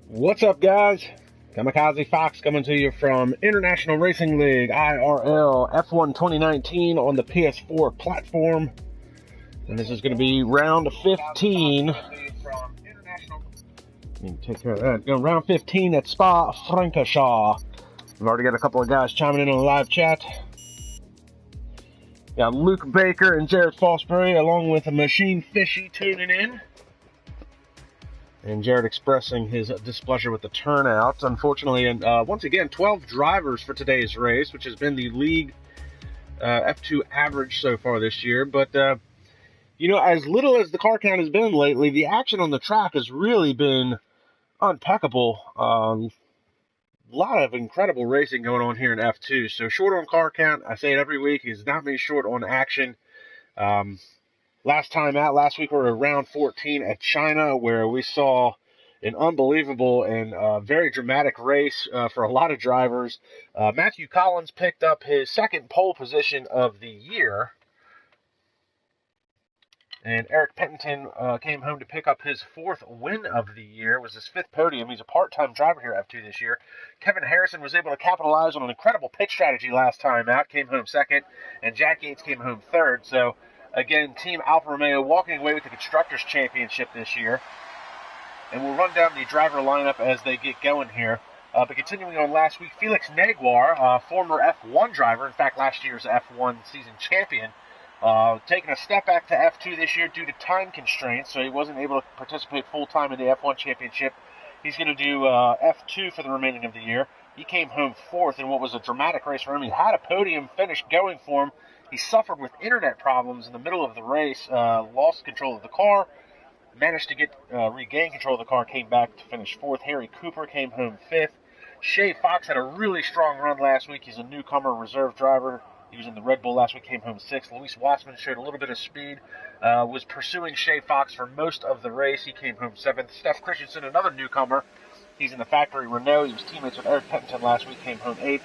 What's up, guys? KAMIKAZE-FOX coming to you from International Racing League IRL F1 2019 on the PS4 platform. And this is going to be round 15. Let me take care of that. Round 15 at Spa-Francorchamps. We've already got a couple of guys chiming in on the live chat. Got Luke Baker and Jared Fosbury along with Machine Fishy tuning in. And Jared expressing his displeasure with the turnout. Unfortunately, and once again, 12 drivers for today's race, which has been the league F2 average so far this year. But, you know, as little as the car count has been lately, the action on the track has really been impeccable. A lot of incredible racing going on here in F2. So short on car count, I say it every week, is not being short on action. Last time out, last week we were at round 14 at China, where we saw an unbelievable and very dramatic race for a lot of drivers. Matthew Collins picked up his second pole position of the year. And Eric Penton came home to pick up his fourth win of the year. It was his fifth podium. He's a part-time driver here at F2 this year. Kevin Harrison was able to capitalize on an incredible pit strategy last time out, came home second, and Jack Yates came home third. So, again, Team Alfa Romeo walking away with the Constructors' Championship this year. And we'll run down the driver lineup as they get going here. But continuing on last week, Felix Negwer, former F1 driver, in fact, last year's F1 season champion, taking a step back to F2 this year due to time constraints, so he wasn't able to participate full-time in the F1 championship. He's going to do F2 for the remaining of the year. He came home fourth in what was a dramatic race for him. He had a podium finish going for him. He suffered with internet problems in the middle of the race, lost control of the car, managed to regain control of the car, came back to finish fourth. Harry Cooper came home fifth. Shay Fox had a really strong run last week. He's a newcomer reserve driver. He was in the Red Bull last week, came home sixth. Luis Wassman showed a little bit of speed, was pursuing Shay Fox for most of the race. He came home seventh. Steph Christensen, another newcomer. He's in the factory Renault. He was teammates with Eric Penton last week, came home eighth.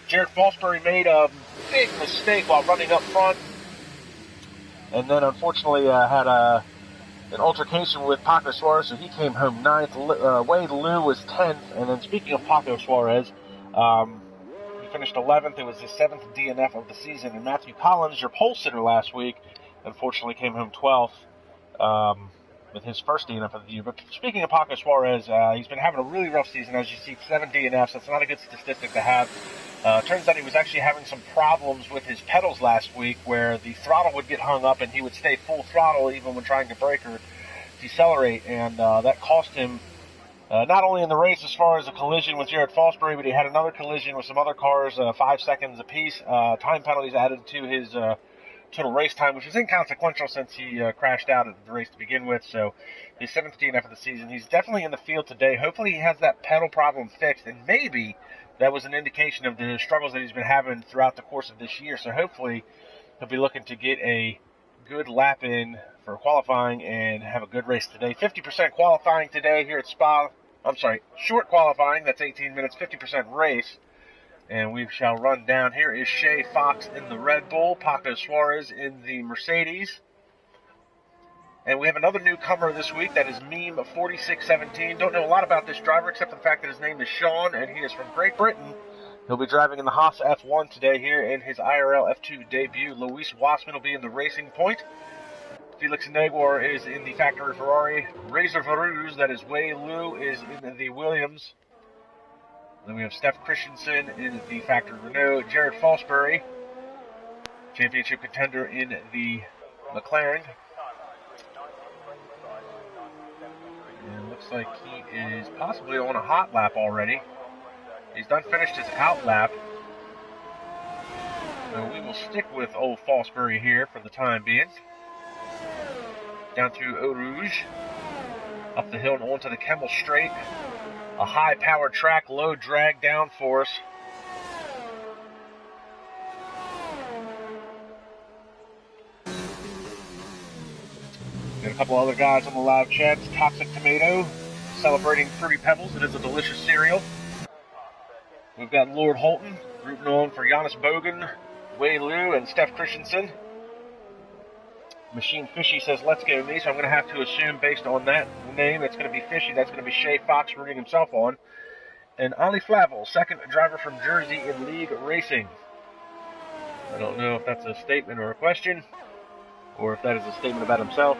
Jared Fosbury made a big mistake while running up front, and then unfortunately had an altercation with Paco Suarez, so he came home ninth. Wade Liu was 10th, and then speaking of Paco Suarez, he finished 11th. It was his 7th DNF of the season. And Matthew Collins, your pole sitter last week, unfortunately came home 12th with his first DNF of the year. But speaking of Paco Suarez, he's been having a really rough season. As you see, 7 DNFs. That's not a good statistic to have. Turns out he was actually having some problems with his pedals last week, where the throttle would get hung up and he would stay full throttle even when trying to brake or decelerate, and that cost him not only in the race as far as a collision with Jared Fosbury, but he had another collision with some other cars, 5 seconds apiece. Time penalties added to his total race time, which is inconsequential since he crashed out at the race to begin with. So his 7th DNF of the season. He's definitely in the field today. Hopefully he has that pedal problem fixed, and maybe that was an indication of the struggles that he's been having throughout the course of this year. So hopefully he'll be looking to get a good lap in for qualifying and have a good race today. 50% qualifying today here at Spa. I'm sorry, short qualifying, that's 18 minutes, 50% race. And we shall run down. Here is Shay Fox in the Red Bull, Paco Suarez in the Mercedes. And we have another newcomer this week, that is Meme4617. Don't know a lot about this driver except for the fact that his name is Sean, and he is from Great Britain. He'll be driving in the Haas F1 today here in his IRL F2 debut. Luis Wassman will be in the Racing Point. Felix Negwer is in the factory Ferrari. Razor Varuz, that is Wei Liu, is in the Williams. Then we have Steph Christensen in the factory Renault. Jared Fosbury, championship contender in the McLaren. And it looks like he is possibly on a hot lap already. He's done finished his out lap. So we will stick with old Fosbury here for the time being. Down through Eau Rouge, up the hill and onto the Kemmel Straight. A high-powered track, low drag downforce. Got a couple other guys on the live chat. Toxic Tomato, celebrating Fruity Pebbles. It is a delicious cereal. We've got Lord Holton, rooting on for Jonas Bogen, Wei Liu, and Steph Christensen. Machine Fishy says, let's go me, so I'm going to have to assume based on that name, it's going to be Fishy. That's going to be Shay Fox rooting himself on. And Ali Flavel, second driver from Jersey in League Racing. I don't know if that's a statement or a question, or if that is a statement about himself.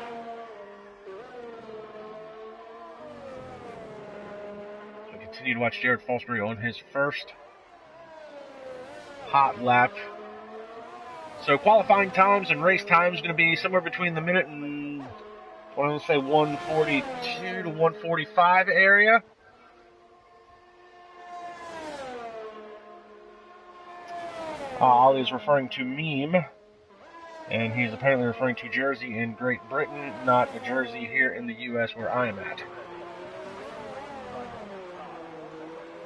So we continue to watch Jared Fosbury on his first hot lap. So qualifying times and race times going to be somewhere between the minute and, I want to say 142 to 145 area. Ali is referring to meme, and he's apparently referring to Jersey in Great Britain, not a Jersey here in the U.S. where I am at.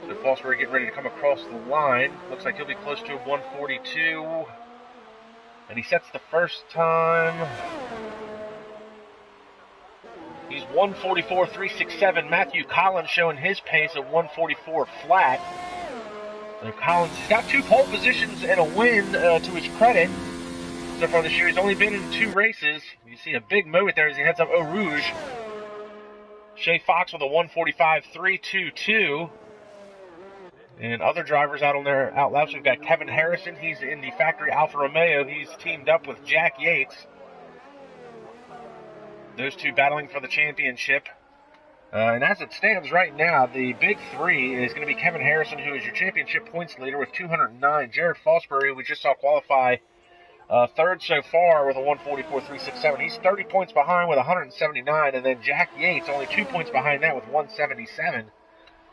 So Fosbury getting ready to come across the line. Looks like he'll be close to a 142. And he sets the first time. He's 144.367. Matthew Collins showing his pace at 144 flat. So Collins, he's got 2 pole positions and a win to his credit so far this year. He's only been in 2 races. You see a big moment there as he heads up Eau Rouge. Shay Fox with a 145.322. And other drivers out on their out laps, we've got Kevin Harrison. He's in the factory Alfa Romeo. He's teamed up with Jack Yates. Those two battling for the championship. And as it stands right now, the big 3 is going to be Kevin Harrison, who is your championship points leader with 209. Jared Fosbury, who we just saw qualify third so far with a 144.367. He's 30 points behind with 179. And then Jack Yates, only 2 points behind that with 177.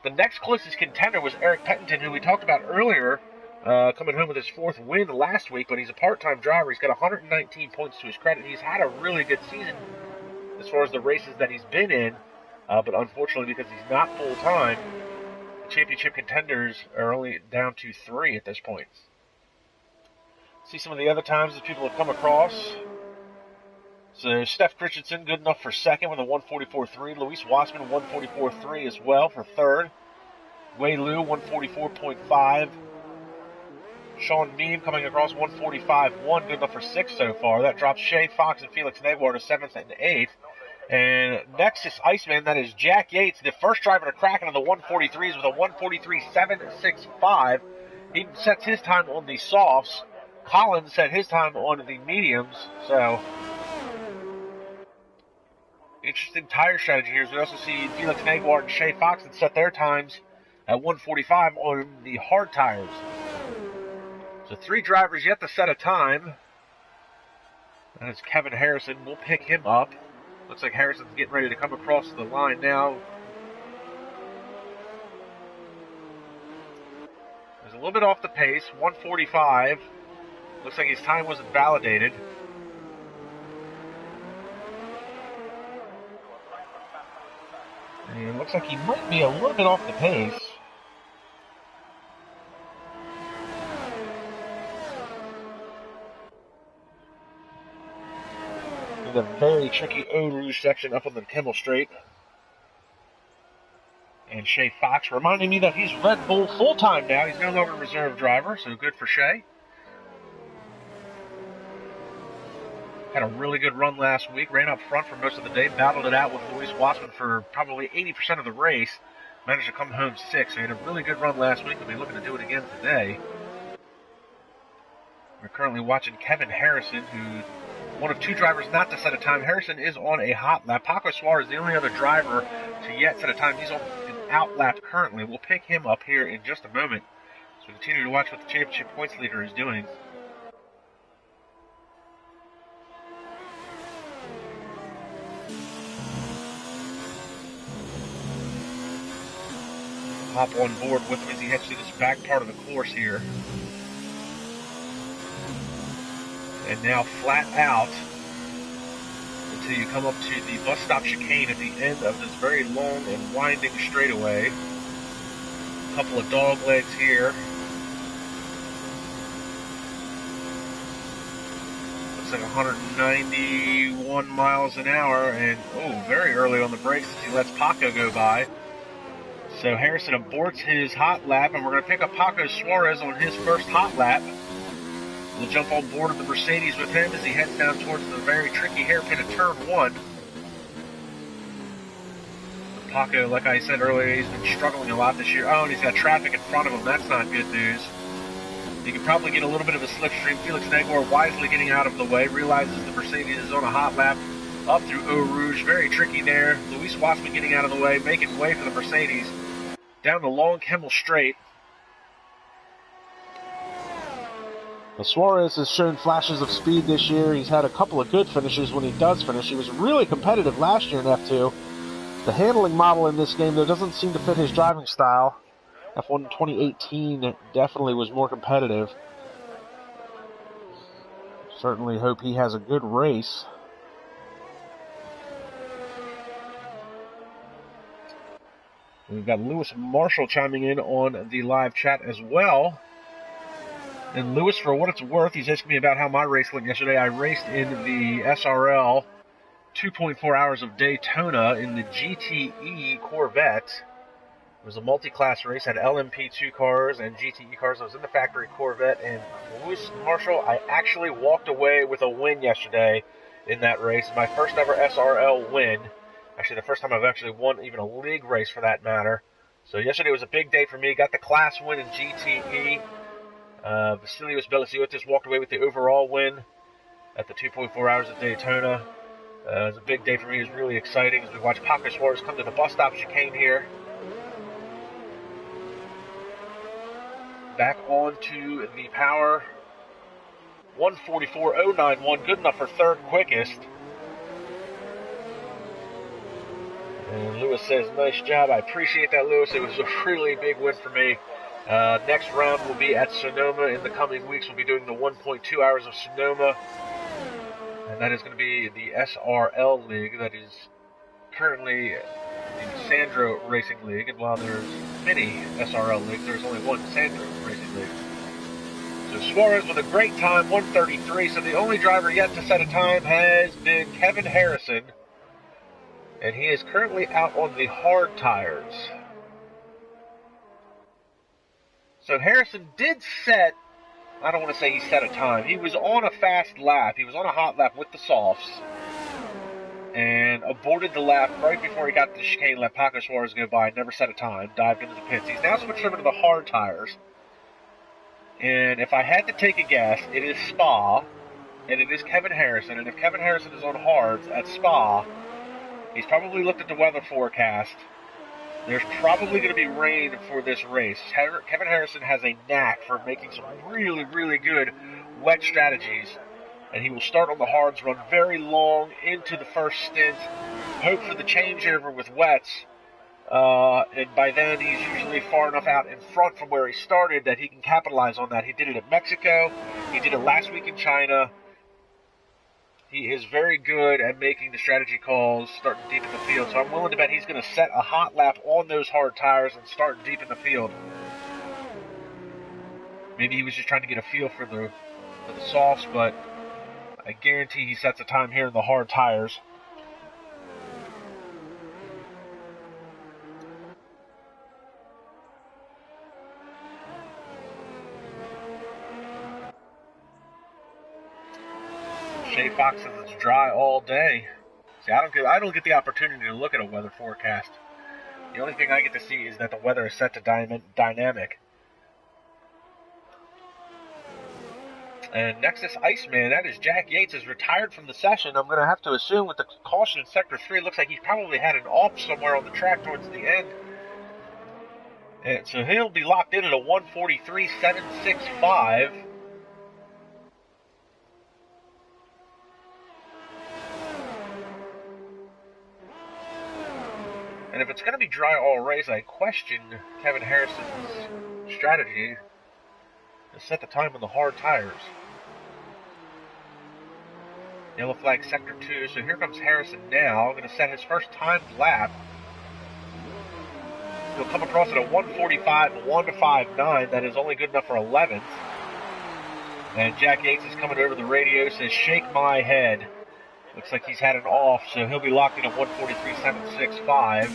The next closest contender was Eric Pettington, who we talked about earlier, coming home with his 4th win last week, but he's a part-time driver. He's got 119 points to his credit. He's had a really good season as far as the races that he's been in, but unfortunately, because he's not full-time, the championship contenders are only down to 3 at this point. See some of the other times that people have come across. So Steph Christensen, good enough for second with a 144.3. Luis Wassman, 144.3 as well for third. Wei Lu, 144.5. Sean Beam coming across 145.1, good enough for 6th so far. That drops Shay Fox and Felix Negwer to 7th and 8th. And next is Iceman, that is Jack Yates, the first driver to crack into the 143s with a 143.765. He sets his time on the softs. Collins set his time on the mediums, so interesting tire strategy here. We also see Felix Negwer and Shay Fox that set their times at 145 on the hard tires. So 3 drivers yet to set a time. That is Kevin Harrison. We'll pick him up. Looks like Harrison's getting ready to come across the line now. He's a little bit off the pace, 145. Looks like his time wasn't validated. And it looks like he might be a little bit off the pace. The very tricky Eau Rouge section up on the Kimmel Straight. And Shay Fox reminding me that he's Red Bull full-time now. He's no longer a reserve driver, so good for Shay. Had a really good run last week. Ran up front for most of the day. Battled it out with Luis Wassman for probably 80% of the race. Managed to come home 6th. So he had a really good run last week. We'll be looking to do it again today. We're currently watching Kevin Harrison, who one of 2 drivers not to set a time. Harrison is on a hot lap. Paco Suarez is the only other driver to yet set a time. He's on an out lap currently. We'll pick him up here in just a moment. So we continue to watch what the championship points leader is doing. Hop on board with him as he heads to this back part of the course here. And now flat out until you come up to the bus stop chicane at the end of this very long and winding straightaway. A couple of dog legs here. Looks like 191 miles an hour, and very early on the brakes as he lets Paco go by. So Harrison aborts his hot lap, and we're going to pick up Paco Suarez on his first hot lap. We'll jump on board of the Mercedes with him as he heads down towards the very tricky hairpin of turn 1. Paco, like I said earlier, he's been struggling a lot this year. Oh, and he's got traffic in front of him. That's not good news. He could probably get a little bit of a slipstream. Felix Negwer wisely getting out of the way, realizes the Mercedes is on a hot lap up through Eau Rouge. Very tricky there. Luis Wassman getting out of the way, making way for the Mercedes. Down the long Kemmel straight. Well, Suarez has shown flashes of speed this year. He's had a couple of good finishes when he does finish. He was really competitive last year in F2. The handling model in this game, though, doesn't seem to fit his driving style. F1 2018 definitely was more competitive. Certainly hope he has a good race. We've got Lewis Marshall chiming in on the live chat as well. And Lewis, for what it's worth, he's asking me about how my race went yesterday. I raced in the SRL 2.4 hours of Daytona in the GTE Corvette. It was a multi-class race, had LMP2 cars and GTE cars. I was in the factory Corvette, and Lewis Marshall, I actually walked away with a win yesterday in that race. My first ever SRL win. Actually, the first time I've actually won even a league race for that matter. So yesterday was a big day for me. Got the class win in GTE. Vasilios Belasiotis walked away with the overall win at the 2.4 hours of Daytona. It was a big day for me. It was really exciting as we watched Paco Suarez come to the bus stop chicane here. Back on to the power. 1:44.091, good enough for third quickest. And Lewis says, nice job. I appreciate that, Lewis. It was a really big win for me. Next round will be at Sonoma in the coming weeks. We'll be doing the 1.2 hours of Sonoma. And that is going to be the SRL League. That is currently the Sandro Racing League. And while there's many SRL leagues, there's only one Sandro Racing League. So Suarez with a great time, 1:33. So the only driver yet to set a time has been Kevin Harrison. And he is currently out on the hard tires. So Harrison did set, I don't want to say he set a time. He was on a fast lap. He was on a hot lap with the softs. And aborted the lap right before he got to the chicane, let Paco Suarez go by, never set a time, dived into the pits. He's now switched over to the hard tires. And if I had to take a guess, it is Spa, and it is Kevin Harrison. And if Kevin Harrison is on hards at Spa, he's probably looked at the weather forecast. There's probably going to be rain for this race. Kevin Harrison has a knack for making some really, really good wet strategies. And he will start on the hards, run very long into the first stint, hope for the changeover with wets. And by then, he's usually far enough out in front from where he started that he can capitalize on that. He did it in Mexico. He did it last week in China. He is very good at making the strategy calls, starting deep in the field. So I'm willing to bet he's going to set a hot lap on those hard tires and start deep in the field. Maybe he was just trying to get a feel for the softs, but I guarantee he sets a time here in the hard tires. Shay Fox says it's dry all day. See, I don't get the opportunity to look at a weather forecast. The only thing I get to see is that the weather is set to dynamic. And Nexus Iceman, that is Jack Yates, is retired from the session. I'm going to have to assume with the caution in Sector 3, it looks like he probably had an off somewhere on the track towards the end. And so he'll be locked in at a 1:43.765. And if it's going to be dry all race, I question Kevin Harrison's strategy to set the time on the hard tires. Yellow flag sector 2, so here comes Harrison now. Going to set his first timed lap. He'll come across at a 1:45.159. That is only good enough for 11th. And Jack Yates is coming over the radio, says, shake my head. Looks like he's had an off, so he'll be locked in at 1:43.765.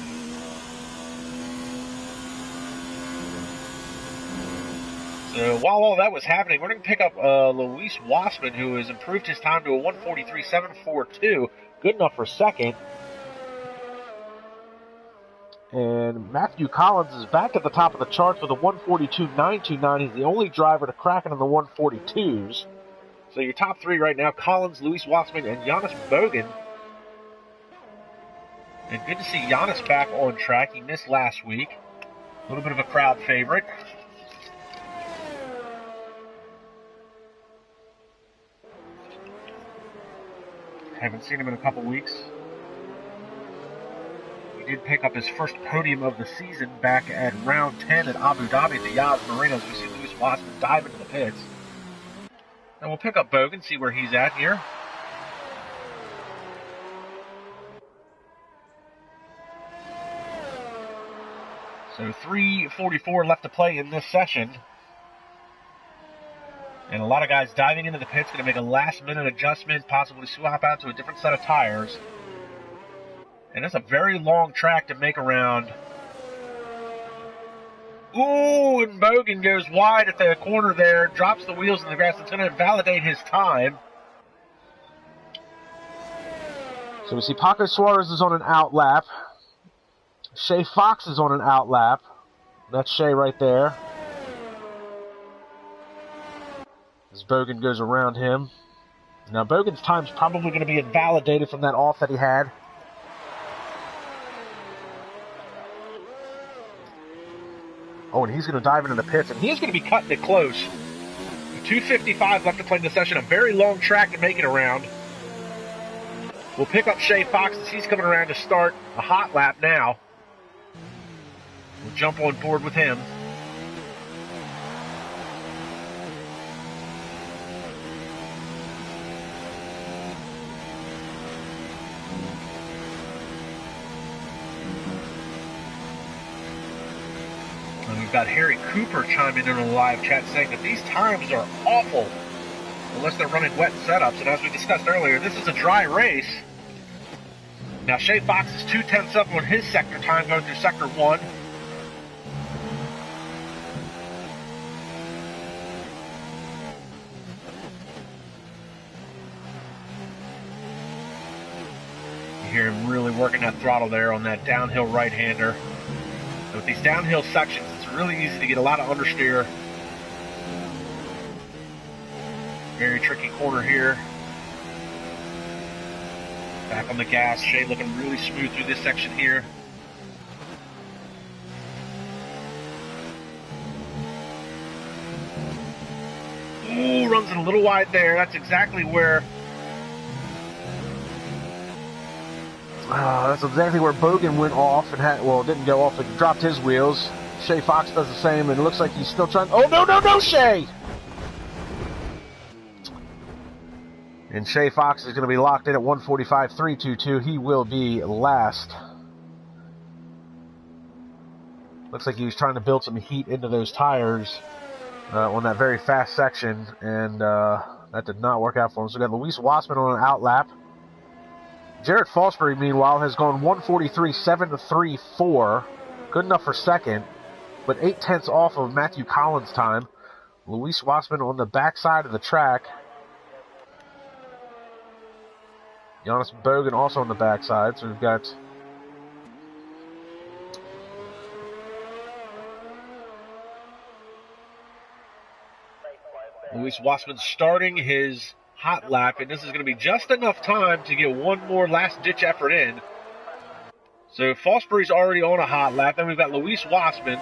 So So while all that was happening, we're going to pick up Luis Wassman, who has improved his time to a 1:43.742, good enough for second. And Matthew Collins is back at the top of the charts with a 1:42.929. He's the only driver to crack it in the 1:42s. So your top three right now, Collins, Luis Wassman, and Jonas Bogen. And good to see Jonas back on track. He missed last week. A little bit of a crowd favorite. Haven't seen him in a couple weeks. He did pick up his first podium of the season back at round 10 at Abu Dhabi at the Yas Marina as we see Luis Wassman dive into the pits. And we'll pick up Bogen, see where he's at here. So 3:44 left to play in this session. And a lot of guys diving into the pits, going to make a last-minute adjustment, possibly swap out to a different set of tires. And it's a very long track to make around. Ooh, and Bogen goes wide at the corner there, drops the wheels in the grass. It's going to invalidate his time. So we see Paco Suarez is on an out lap. Shay Fox is on an out lap. That's Shay right there. As Bogen goes around him. Now Bogen's time's probably going to be invalidated from that off that he had. Oh, and he's going to dive into the pits, and he's going to be cutting it close. 2:55 left to play in the session. A very long track to make it around. We'll pick up Shay Fox as he's coming around to start a hot lap now. We'll jump on board with him. And we've got Harry Cooper chiming in on the live chat saying that these times are awful unless they're running wet setups. And as we discussed earlier, this is a dry race. Now Shay Fox is 2:10.7 on his sector time going through sector 1. You hear him really working that throttle there on that downhill right-hander. So with these downhill sections, it's really easy to get a lot of understeer. Very tricky corner here. Back on the gas. Shay looking really smooth through this section here. Ooh, runs it a little wide there. That's exactly where... that's exactly where Bogen went off and had, well, didn't go off, but dropped his wheels. Shay Fox does the same, and it looks like he's still trying. Oh, no, Shay! And Shay Fox is going to be locked in at 1:45.322. He will be last. Looks like he was trying to build some heat into those tires on that very fast section, and that did not work out for him. So we got Luis Wassman on an out lap. Jarrett Fosbury, meanwhile, has gone 1:43.734. Good enough for second, but 0.8 off of Matthew Collins' time. Luis Wassman on the backside of the track. Jonas Bogen also on the backside, so we've got... Luis Wassman starting his hot lap, and this is going to be just enough time to get one more last-ditch effort in. So Fosbury's already on a hot lap. Then we've got Luis Wassman.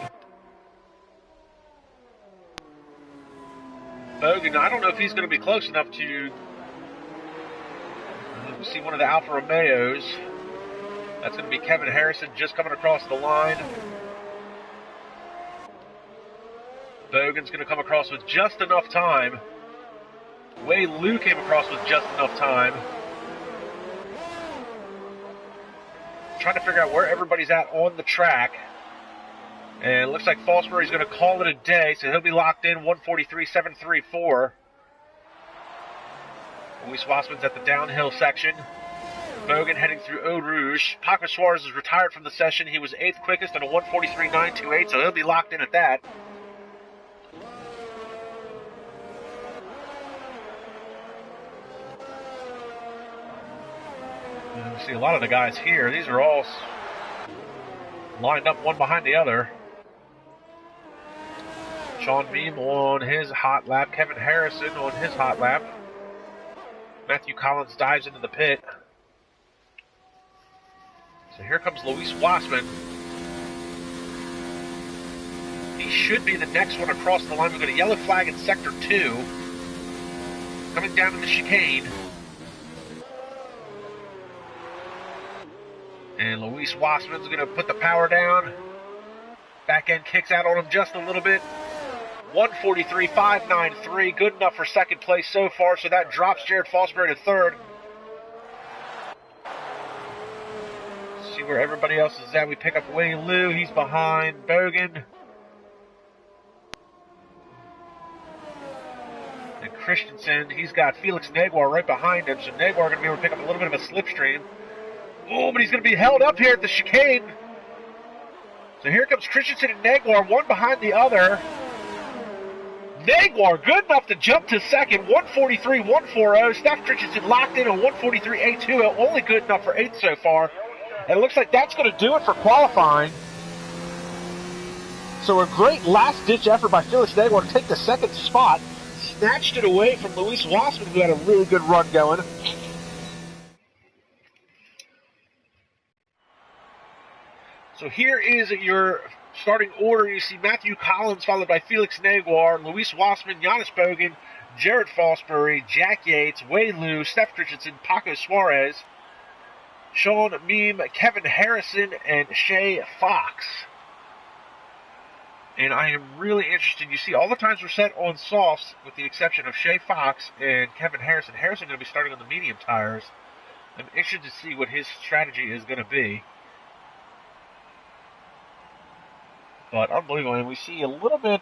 Bogen, I don't know if he's going to be close enough to see one of the Alfa Romeos. That's going to be Kevin Harrison just coming across the line. Bogen's going to come across with just enough time. Wei Liu came across with just enough time. Trying to figure out where everybody's at on the track. And it looks like Fosbury's going to call it a day, so he'll be locked in 1:43.734. Luis Wassman's at the downhill section. Bogen heading through Eau Rouge. Paco Suarez is retired from the session. He was 8th quickest at a 1:43.928, so he'll be locked in at that. You see a lot of the guys here. These are all lined up one behind the other. Sean Beam on his hot lap. Kevin Harrison on his hot lap. Matthew Collins dives into the pit. So here comes Luis Wassman. He should be the next one across the line. We've got a yellow flag in Sector 2. Coming down to the chicane. And Luis Wassman's going to put the power down. Back end kicks out on him just a little bit. 1:43.593. Good enough for second place so far. So that drops Jared Fosbury to third. See where everybody else is at. We pick up Wei Lu. He's behind Bogan. And Christensen, he's got Felix Negwer right behind him. So Negwer going to be able to pick up a little bit of a slipstream. Oh, but he's going to be held up here at the chicane. So here comes Christensen and Negwer, one behind the other. Negwer good enough to jump to second, 1:43.140. Steph Christensen locked in on 1:43.82, only good enough for eighth so far. And it looks like that's going to do it for qualifying. So a great last-ditch effort by Felix Negwer to take the second spot. Snatched it away from Luis Wassman, who had a really good run going. So here is your starting order. You see Matthew Collins followed by Felix Negwer, Luis Wassman, Giannis Bogan, Jared Fosbury, Jack Yates, Wei Lu, Steph Christensen, Paco Suarez, Sean Beam, Kevin Harrison, and Shay Fox. And I am really interested. You see all the times were set on softs with the exception of Shay Fox and Kevin Harrison. Harrison going to be starting on the medium tires. I'm interested to see what his strategy is going to be. But unbelievable, and we see a little bit,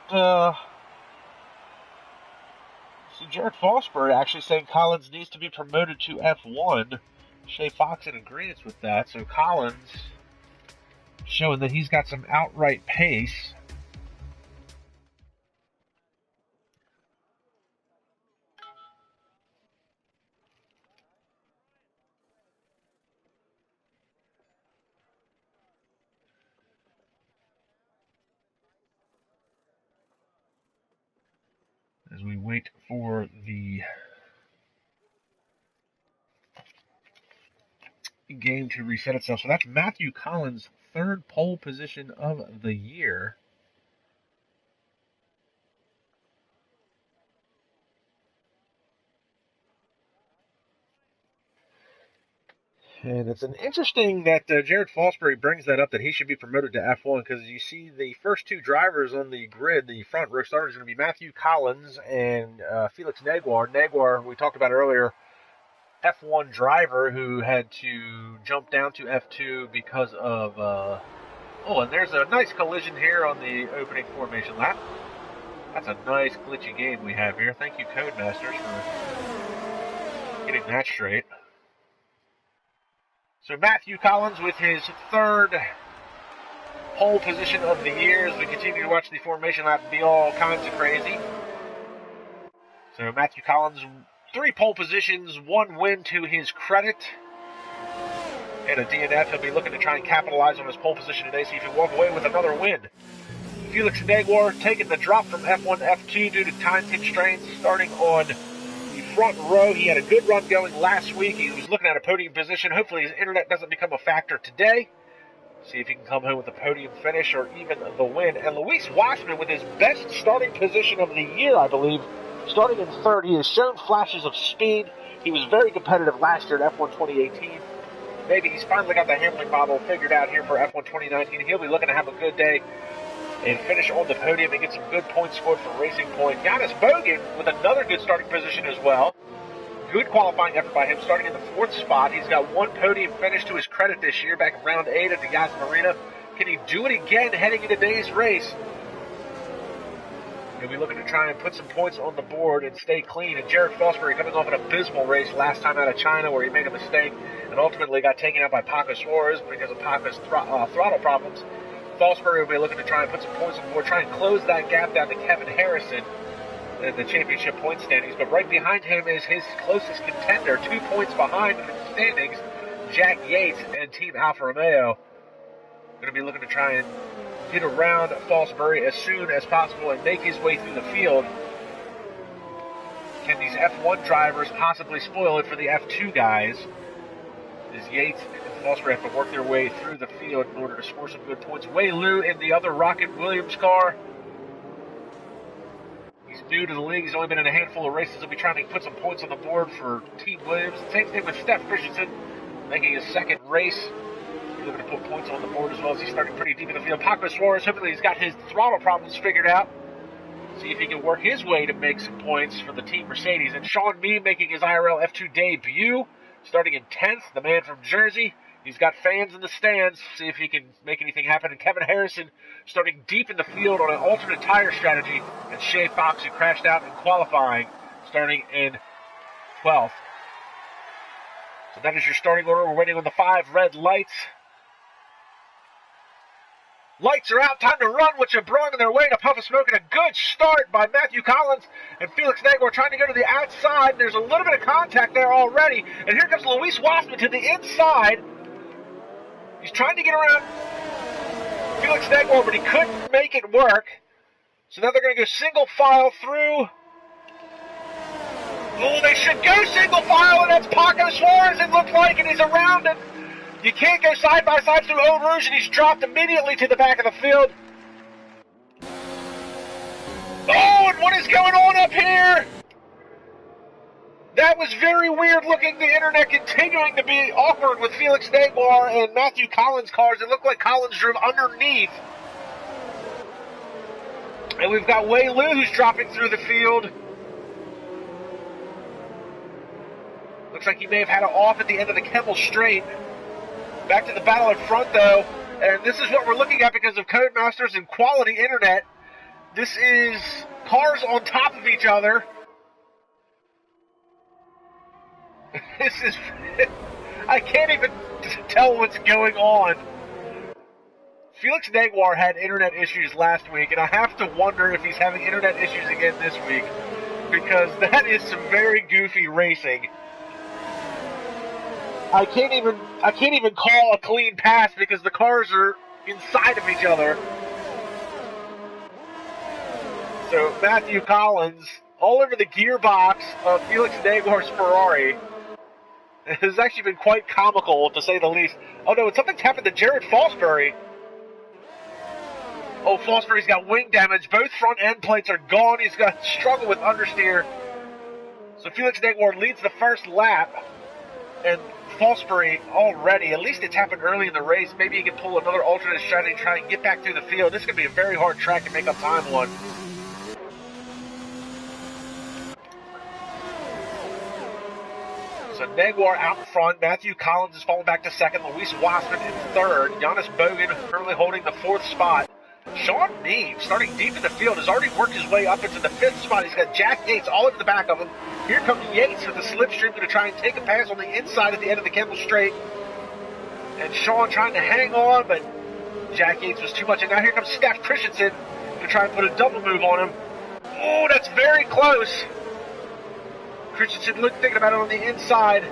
see Jared Fosbury actually saying Collins needs to be promoted to F1. Shay Fox in agreement with that, so Collins showing that he's got some outright pace. As we wait for the game to reset itself. So that's Matthew Collins' third pole position of the year. And it's an interesting that Jared Fosbury brings that up, that he should be promoted to F1, because you see the first two drivers on the grid, the front row starters, is going to be Matthew Collins and Felix Negwer. Negwer, we talked about earlier, F1 driver who had to jump down to F2 because of, oh, and there's a nice collision here on the opening formation lap. That's a nice glitchy game we have here. Thank you, Codemasters, for getting that straight. So Matthew Collins with his third pole position of the year as we continue to watch the formation lap be all kinds of crazy. So Matthew Collins, 3 pole positions, 1 win to his credit. And a DNF, he'll be looking to try and capitalize on his pole position today, see if he can walk away with another win. Felix Negwer taking the drop from F1 to F2 due to time constraints, starting on front row. He had a good run going last week. He was looking at a podium position. Hopefully his internet doesn't become a factor today. See if he can come home with a podium finish or even the win. And Luis Wassman with his best starting position of the year, I believe. Starting in third, he has shown flashes of speed. He was very competitive last year at F1 2018. Maybe he's finally got the handling model figured out here for F1 2019. He'll be looking to have a good day and finish on the podium and get some good points scored for Racing Point. Giannis Bogan with another good starting position as well. Good qualifying effort by him, starting in the 4th spot. He's got 1 podium finish to his credit this year, back in round 8 at the Yas Marina. Can he do it again heading into today's race? He'll be looking to try and put some points on the board and stay clean. And Jared Fosbury coming off an abysmal race last time out of China where he made a mistake and ultimately got taken out by Paco Suarez because of Paco's throttle problems. Fosbury will be looking to try and put some points on the board, try and close that gap down to Kevin Harrison in the championship point standings. But right behind him is his closest contender, 2 points behind in the standings, Jack Yates and Team Alfa Romeo going to be looking to try and get around Fosbury as soon as possible and make his way through the field. Can these F1 drivers possibly spoil it for the F2 guys? As Yates and Fosbury have to work their way through the field in order to score some good points. Wei Lu in the other Rocket Williams car. He's new to the league. He's only been in a handful of races. He'll be trying to put some points on the board for Team Williams. Same thing with Steph Christensen, making his second race. He's looking to put points on the board as well as he's starting pretty deep in the field. Paco Suarez, hopefully he's got his throttle problems figured out. See if he can work his way to make some points for the Team Mercedes. And Sean Mee making his IRL F2 debut, starting in 10th, the man from Jersey. He's got fans in the stands. See if he can make anything happen. And Kevin Harrison starting deep in the field on an alternate tire strategy. And Shea Fox, who crashed out in qualifying, starting in 12th. So that is your starting order. We're waiting on the 5 red lights. Lights are out. Time to run with LeBrun in their way to puff of smoke. And a good start by Matthew Collins and Felix Negwer trying to go to the outside. There's a little bit of contact there already. And here comes Luis Wassman to the inside. He's trying to get around Felix Negwer, but he couldn't make it work. So now they're going to go single file through. Oh, they should go single file, and that's Paco Suarez, it looks like, and he's around it. You can't go side by side through Eau Rouge, and he's dropped immediately to the back of the field. Oh, and what is going on up here? That was very weird looking. The internet continuing to be awkward with Felix Negwer and Matthew Collins' cars. It looked like Collins drove underneath. And we've got Wei Lu who's dropping through the field. Looks like he may have had it off at the end of the Kemmel Straight. Back to the battle in front though. And this is what we're looking at because of Codemasters and quality internet. This is cars on top of each other. This is... I can't even tell what's going on. Felix Negwer had internet issues last week, and I have to wonder if he's having internet issues again this week, because that is some very goofy racing. I can't even call a clean pass because the cars are inside of each other. So Matthew Collins all over the gearbox of Felix Negwer's Ferrari. It has actually been quite comical, to say the least. Oh no, something's happened to Jared Fosbury. Oh, Fosbury's got wing damage. Both front end plates are gone. He's got struggle with understeer. So Felix Negwer leads the first lap. And Fosbury already, at least it's happened early in the race. Maybe he can pull another alternate strategy, try and get back through the field. This is going to be a very hard track to make up time on. So Negwer out in front. Matthew Collins is falling back to second. Luis Wassman in third. Jonas Bogen currently holding the 4th spot. Sean Mee, starting deep in the field, has already worked his way up into the 5th spot. He's got Jack Yates all in the back of him. Here comes Yates with the slipstream, going to try and take a pass on the inside at the end of the Kemmel Straight. And Sean trying to hang on, but Jack Yates was too much. And now here comes Steph Christensen to try and put a double move on him. Oh, that's very close. Christensen thinking about it on the inside.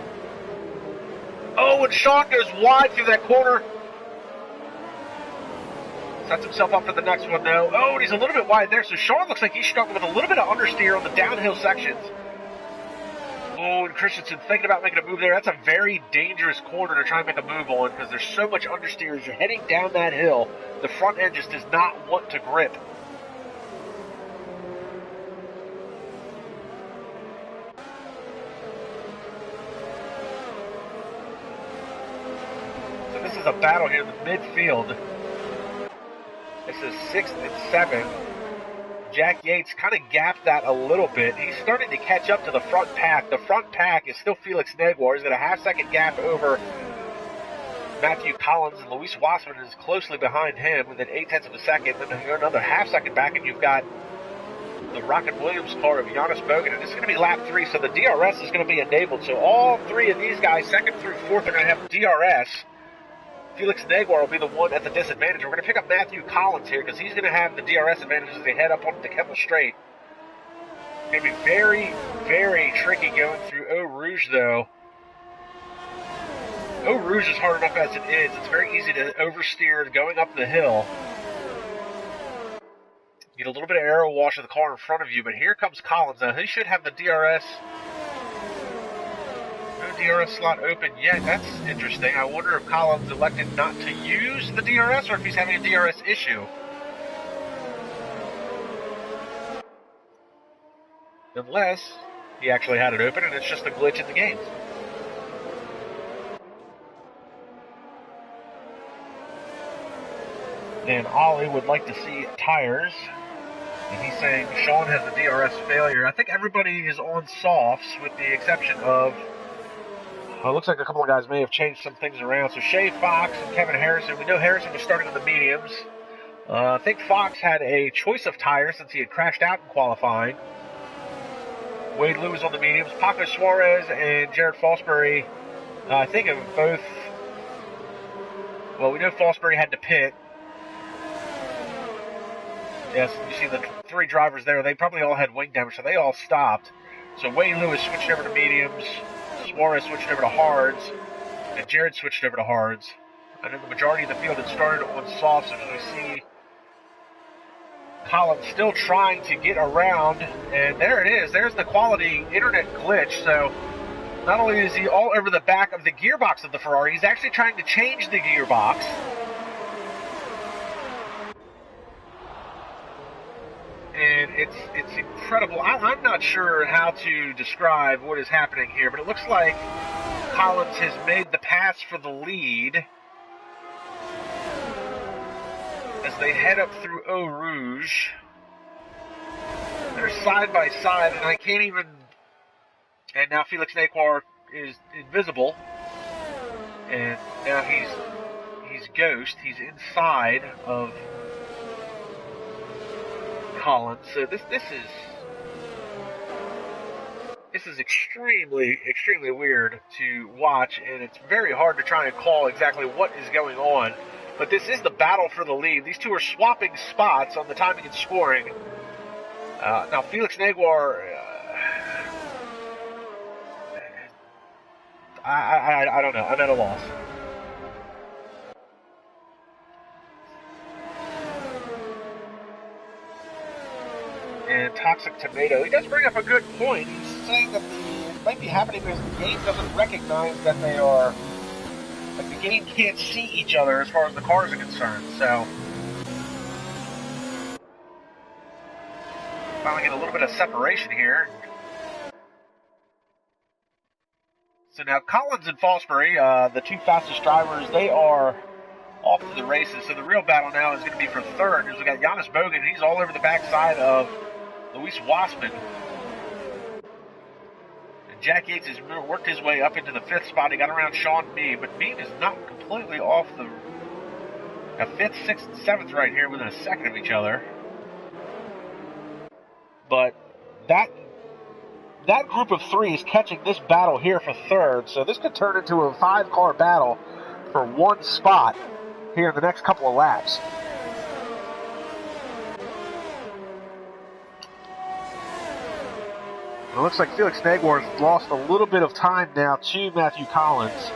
Oh, and Sean goes wide through that corner. Sets himself up for the next one, though. Oh, and he's a little bit wide there, so Sean looks like he's struggling with a little bit of understeer on the downhill sections. Oh, and Christensen thinking about making a move there. That's a very dangerous corner to try and make a move on because there's so much understeer as you're heading down that hill. The front end just does not want to grip. So this is a battle here in the midfield. This is 6th and 7th. Jack Yates kind of gapped that a little bit. He's starting to catch up to the front pack. The front pack is still Felix Negwer. He's got a half-second gap over Matthew Collins, and Luis Wassman is closely behind him with an 0.8 of a second. Then you're another half-second back, and you've got the Rocket Williams car of Jonas Bogen, and this is going to be lap 3, so the DRS is going to be enabled. So all 3 of these guys, 2nd through 4th, are going to have DRS. Felix Negwer will be the one at the disadvantage. We're going to pick up Matthew Collins here because he's going to have the DRS advantage as they head up onto the Kemmel Straight. It's going to be very, very tricky going through Eau Rouge, though. Eau Rouge is hard enough as it is. It's very easy to oversteer going up the hill. Get a little bit of aero wash of the car in front of you, but here comes Collins. Now, he should have the DRS. No DRS slot open yet. That's interesting. I wonder if Collins elected not to use the DRS or if he's having a DRS issue. Unless he actually had it open and it's just a glitch in the game. And Ollie would like to see tires. And he's saying Sean has the DRS failure. I think everybody is on softs with the exception of... it looks like a couple of guys may have changed some things around. So Shea Fox and Kevin Harrison. We know Harrison was starting on the mediums. I think Fox had a choice of tires since he had crashed out in qualifying. Wade Lewis on the mediums. Paco Suarez and Jared Fosbury, I think of both... well, we know Fosbury had to pit. Yes, you see the three drivers there. They probably all had wing damage, so they all stopped. So Wade Lewis switched over to mediums. Suarez switched over to hards. And Jared switched over to hards. And then the majority of the field had started on softs. So as we see Collins still trying to get around. And there it is. There's the quality internet glitch. So not only is he all over the back of the gearbox of the Ferrari, he's actually trying to change the gearbox. And it's incredible. I'm not sure how to describe what is happening here, but it looks like Collins has made the pass for the lead as they head up through Eau Rouge. They're side by side, and I can't even... and now Felix Negwer is invisible. And now he's Ghost. He's inside of Collins. So this is extremely weird to watch, and it's very hard to try and call exactly what is going on. But this is the battle for the lead. These two are swapping spots on the timing and scoring. Now Felix Negwer, I don't know. I'm at a loss. And Toxic Tomato, he does bring up a good point. He's saying that it might be happening because the game doesn't recognize that they are, like, the game can't see each other as far as the cars are concerned. So finally get a little bit of separation here. So now Collins and Fosbury, the two fastest drivers, they are off to the races. So the real battle now is going to be for third. Because we got Jonas Bogen. He's all over the backside of Luis Wassman. And Jack Yates has worked his way up into the fifth spot. He got around Sean Mead, but Mead is not completely off the fifth, sixth, and seventh right here within a second of each other. But that group of three is catching this battle here for third, so this could turn into a 5-car battle for one spot here in the next couple of laps. It looks like Felix Negwer has lost a little bit of time now to Matthew Collins.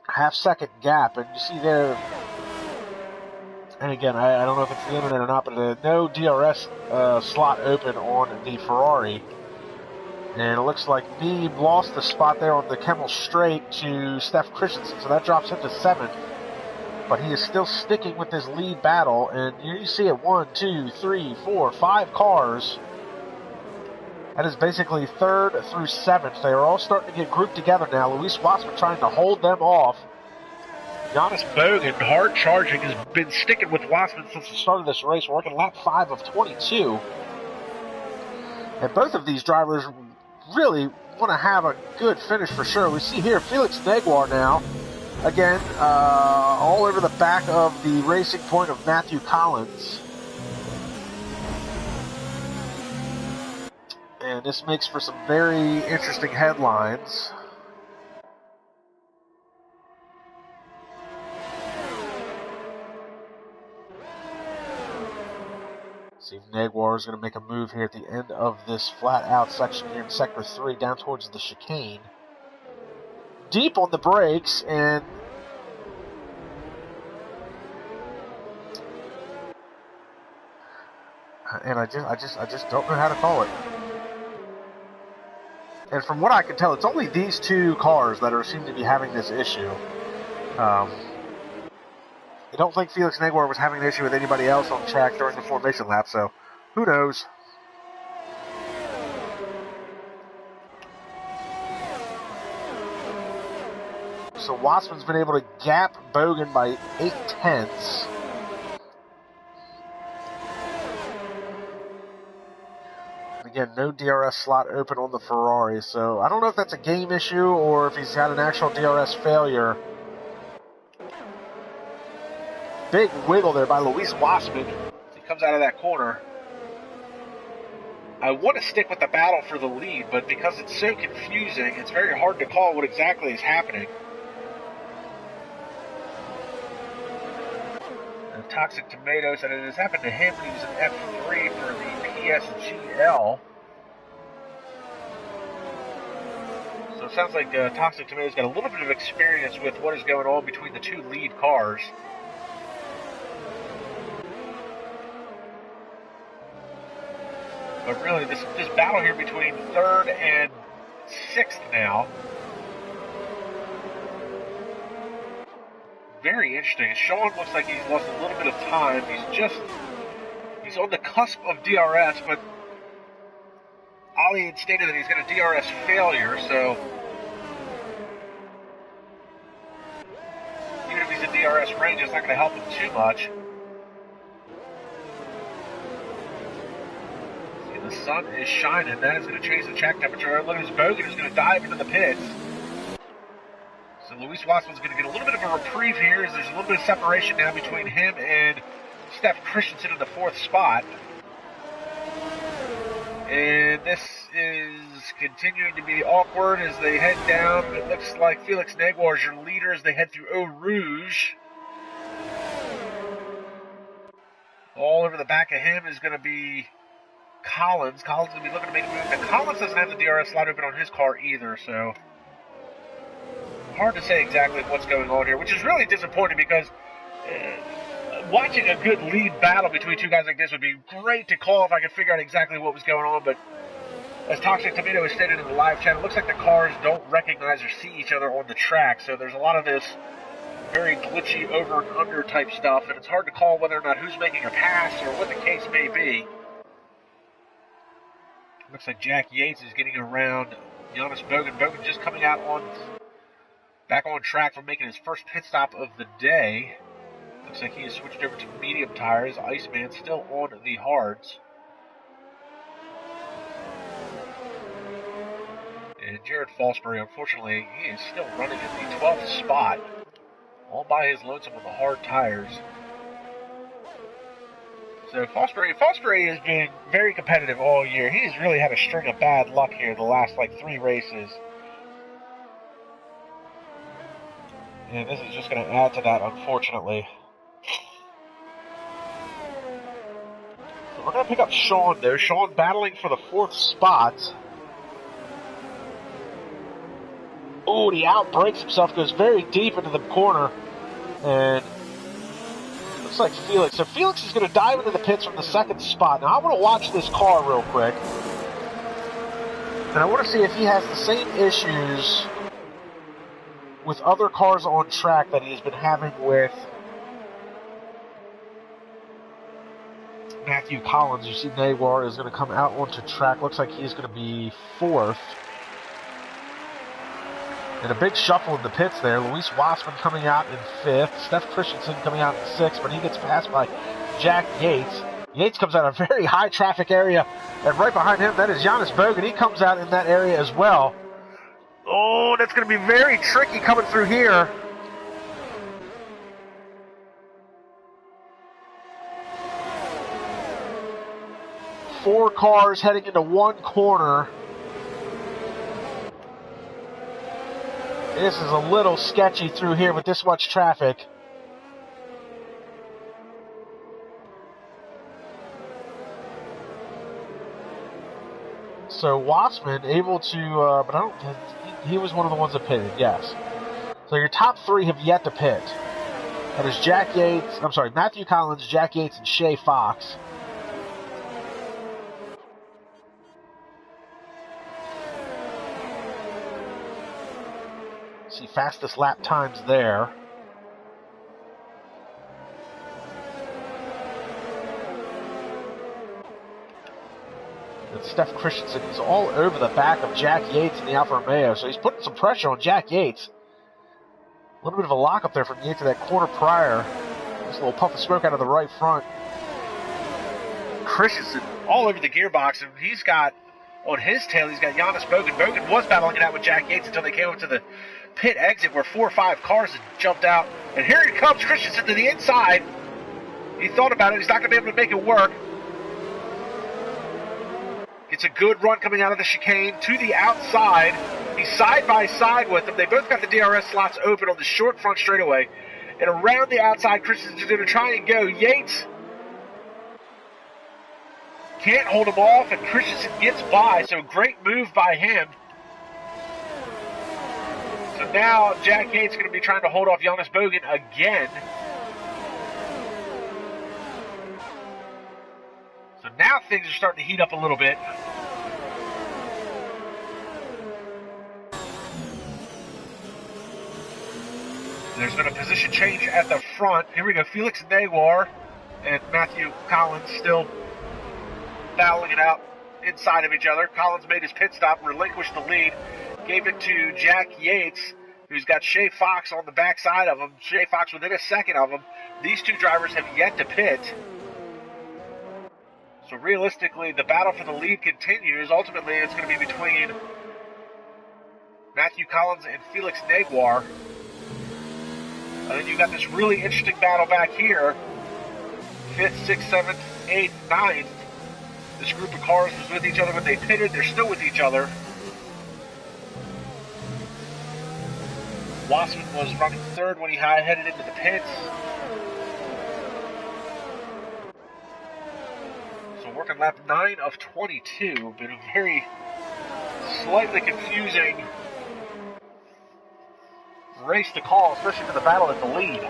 Half-second gap, and you see there, and again, I don't know if it's the internet or not, but no DRS slot open on the Ferrari. And it looks like Beeb lost the spot there on the Kemmel Straight to Steph Christensen, so that drops him to 7th. But he is still sticking with this lead battle, and here you see it, 1, 2, 3, 4, 5 cars. That is basically 3rd through 7th. They are all starting to get grouped together now. Luis Wassman trying to hold them off. Jonas Bogen, hard charging, has been sticking with Wassman since the start of this race, working lap 5 of 22. And both of these drivers really want to have a good finish for sure. We see here Felix Negwer now, again, all over the back of the racing point of Matthew Collins. And this makes for some very interesting headlines. See if Negwer is going to make a move here at the end of this flat-out section here in Sector 3 down towards the chicane. deep on the brakes, and I just don't know how to call it. And from what I can tell, it's only these two cars that seem to be having this issue. I don't think Felix Negwer was having an issue with anybody else on track during the formation lap, so who knows? So Watsman's been able to gap Bogan by 0.8. Again, no DRS slot open on the Ferrari, so I don't know if that's a game issue or if he's had an actual DRS failure. Big wiggle there by Luis Wassman. He comes out of that corner. I want to stick with the battle for the lead, but because it's so confusing, it's very hard to call what exactly is happening. And Toxic Tomatoes, and it has happened to him when he was in F3 for the PSGL. So it sounds like Toxic Tomatoes got a little bit of experience with what is going on between the two lead cars. But really, this battle here between 3rd and 6th now. Very interesting. Sean looks like he's lost a little bit of time. He's on the cusp of DRS, but Ali had stated that he's got a DRS failure, so even if he's in DRS range, it's not going to help him too much. The sun is shining. That is going to change the track temperature. Look at this Bogan who's going to dive into the pits. So Luis Wassman's going to get a little bit of a reprieve here as there's a little bit of separation now between him and Steph Christensen in the 4th spot. And this is continuing to be awkward as they head down. It looks like Felix Negwer is your leader as they head through Eau Rouge. All over the back of him is going to be Collins. Collins will be looking to make a move. Now, Collins doesn't have the DRS slot open on his car either, so hard to say exactly what's going on here, which is really disappointing because watching a good lead battle between two guys like this would be great to call if I could figure out exactly what was going on, but as Toxic Tomato has stated in the live chat, it looks like the cars don't recognize or see each other on the track, so there's a lot of this very glitchy over and under type stuff, and it's hard to call whether or not who's making a pass or what the case may be. Looks like Jack Yates is getting around Jonas Bogan. Bogan just coming out back on track for making his first pit stop of the day. Looks like he has switched over to medium tires. Iceman still on the hards. And Jared Fosbury, unfortunately, he is still running at the 12th spot, all by his lonesome with the hard tires. So Fosbury has been very competitive all year. He has really had a string of bad luck here the last, 3 races. And this is just going to add to that, unfortunately. So we're going to pick up Sean, though. Sean battling for the 4th spot. Oh, he outbrakes himself, goes very deep into the corner. And looks like Felix. So Felix is going to dive into the pits from the 2nd spot. Now I want to watch this car real quick. And I want to see if he has the same issues with other cars on track that he's been having with Matthew Collins. You see Negwer is going to come out onto track. Looks like he's going to be 4th. And a big shuffle in the pits there. Luis Wassman coming out in 5th. Steph Christensen coming out in 6th, but he gets passed by Jack Yates. Yates comes out of a very high traffic area, and right behind him, that is Jonas Bogan. He comes out in that area as well. Oh, that's going to be very tricky coming through here. Four cars heading into one corner. This is a little sketchy through here with this much traffic. So Wassman able to, but I don't. He was one of the ones that pitted, yes. So your top three have yet to pit. That is Matthew Collins, Jack Yates, and Shay Fox. See fastest lap times there. And Steph Christensen is all over the back of Jack Yates in the Alfa Romeo, so he's putting some pressure on Jack Yates. A little bit of a lock up there from Yates to that corner prior. Just a little puff of smoke out of the right front. Christensen all over the gearbox, and he's got, on his tail, he's got Jonas Bogen. Bogen was battling it out with Jack Yates until they came up to the pit exit where 4 or 5 cars had jumped out. And here he comes, Christensen to the inside. He thought about it. He's not going to be able to make it work. Gets a good run coming out of the chicane to the outside. He's side by side with them. They both got the DRS slots open on the short front straightaway. And around the outside, Christensen's going to try and go. Yates can't hold him off, and Christensen gets by. So great move by him. So now Jack Yates is going to be trying to hold off Jonas Bogen again. So now things are starting to heat up a little bit. There's been a position change at the front. Here we go, Felix Negwer and Matthew Collins still battling it out inside of each other. Collins made his pit stop, relinquished the lead, gave it to Jack Yates, who's got Shay Fox on the backside of him. Shay Fox within a second of him. These two drivers have yet to pit. So realistically, the battle for the lead continues. Ultimately, it's going to be between Matthew Collins and Felix Negwer. And then you've got this really interesting battle back here. 5th, 6th, 7th, 8th, 9th. This group of cars was with each other when they pitted. They're still with each other. Wassman was running 3rd when he headed into the pits. So working lap 9 of 22. Been a very slightly confusing race to call, especially for the battle at the lead.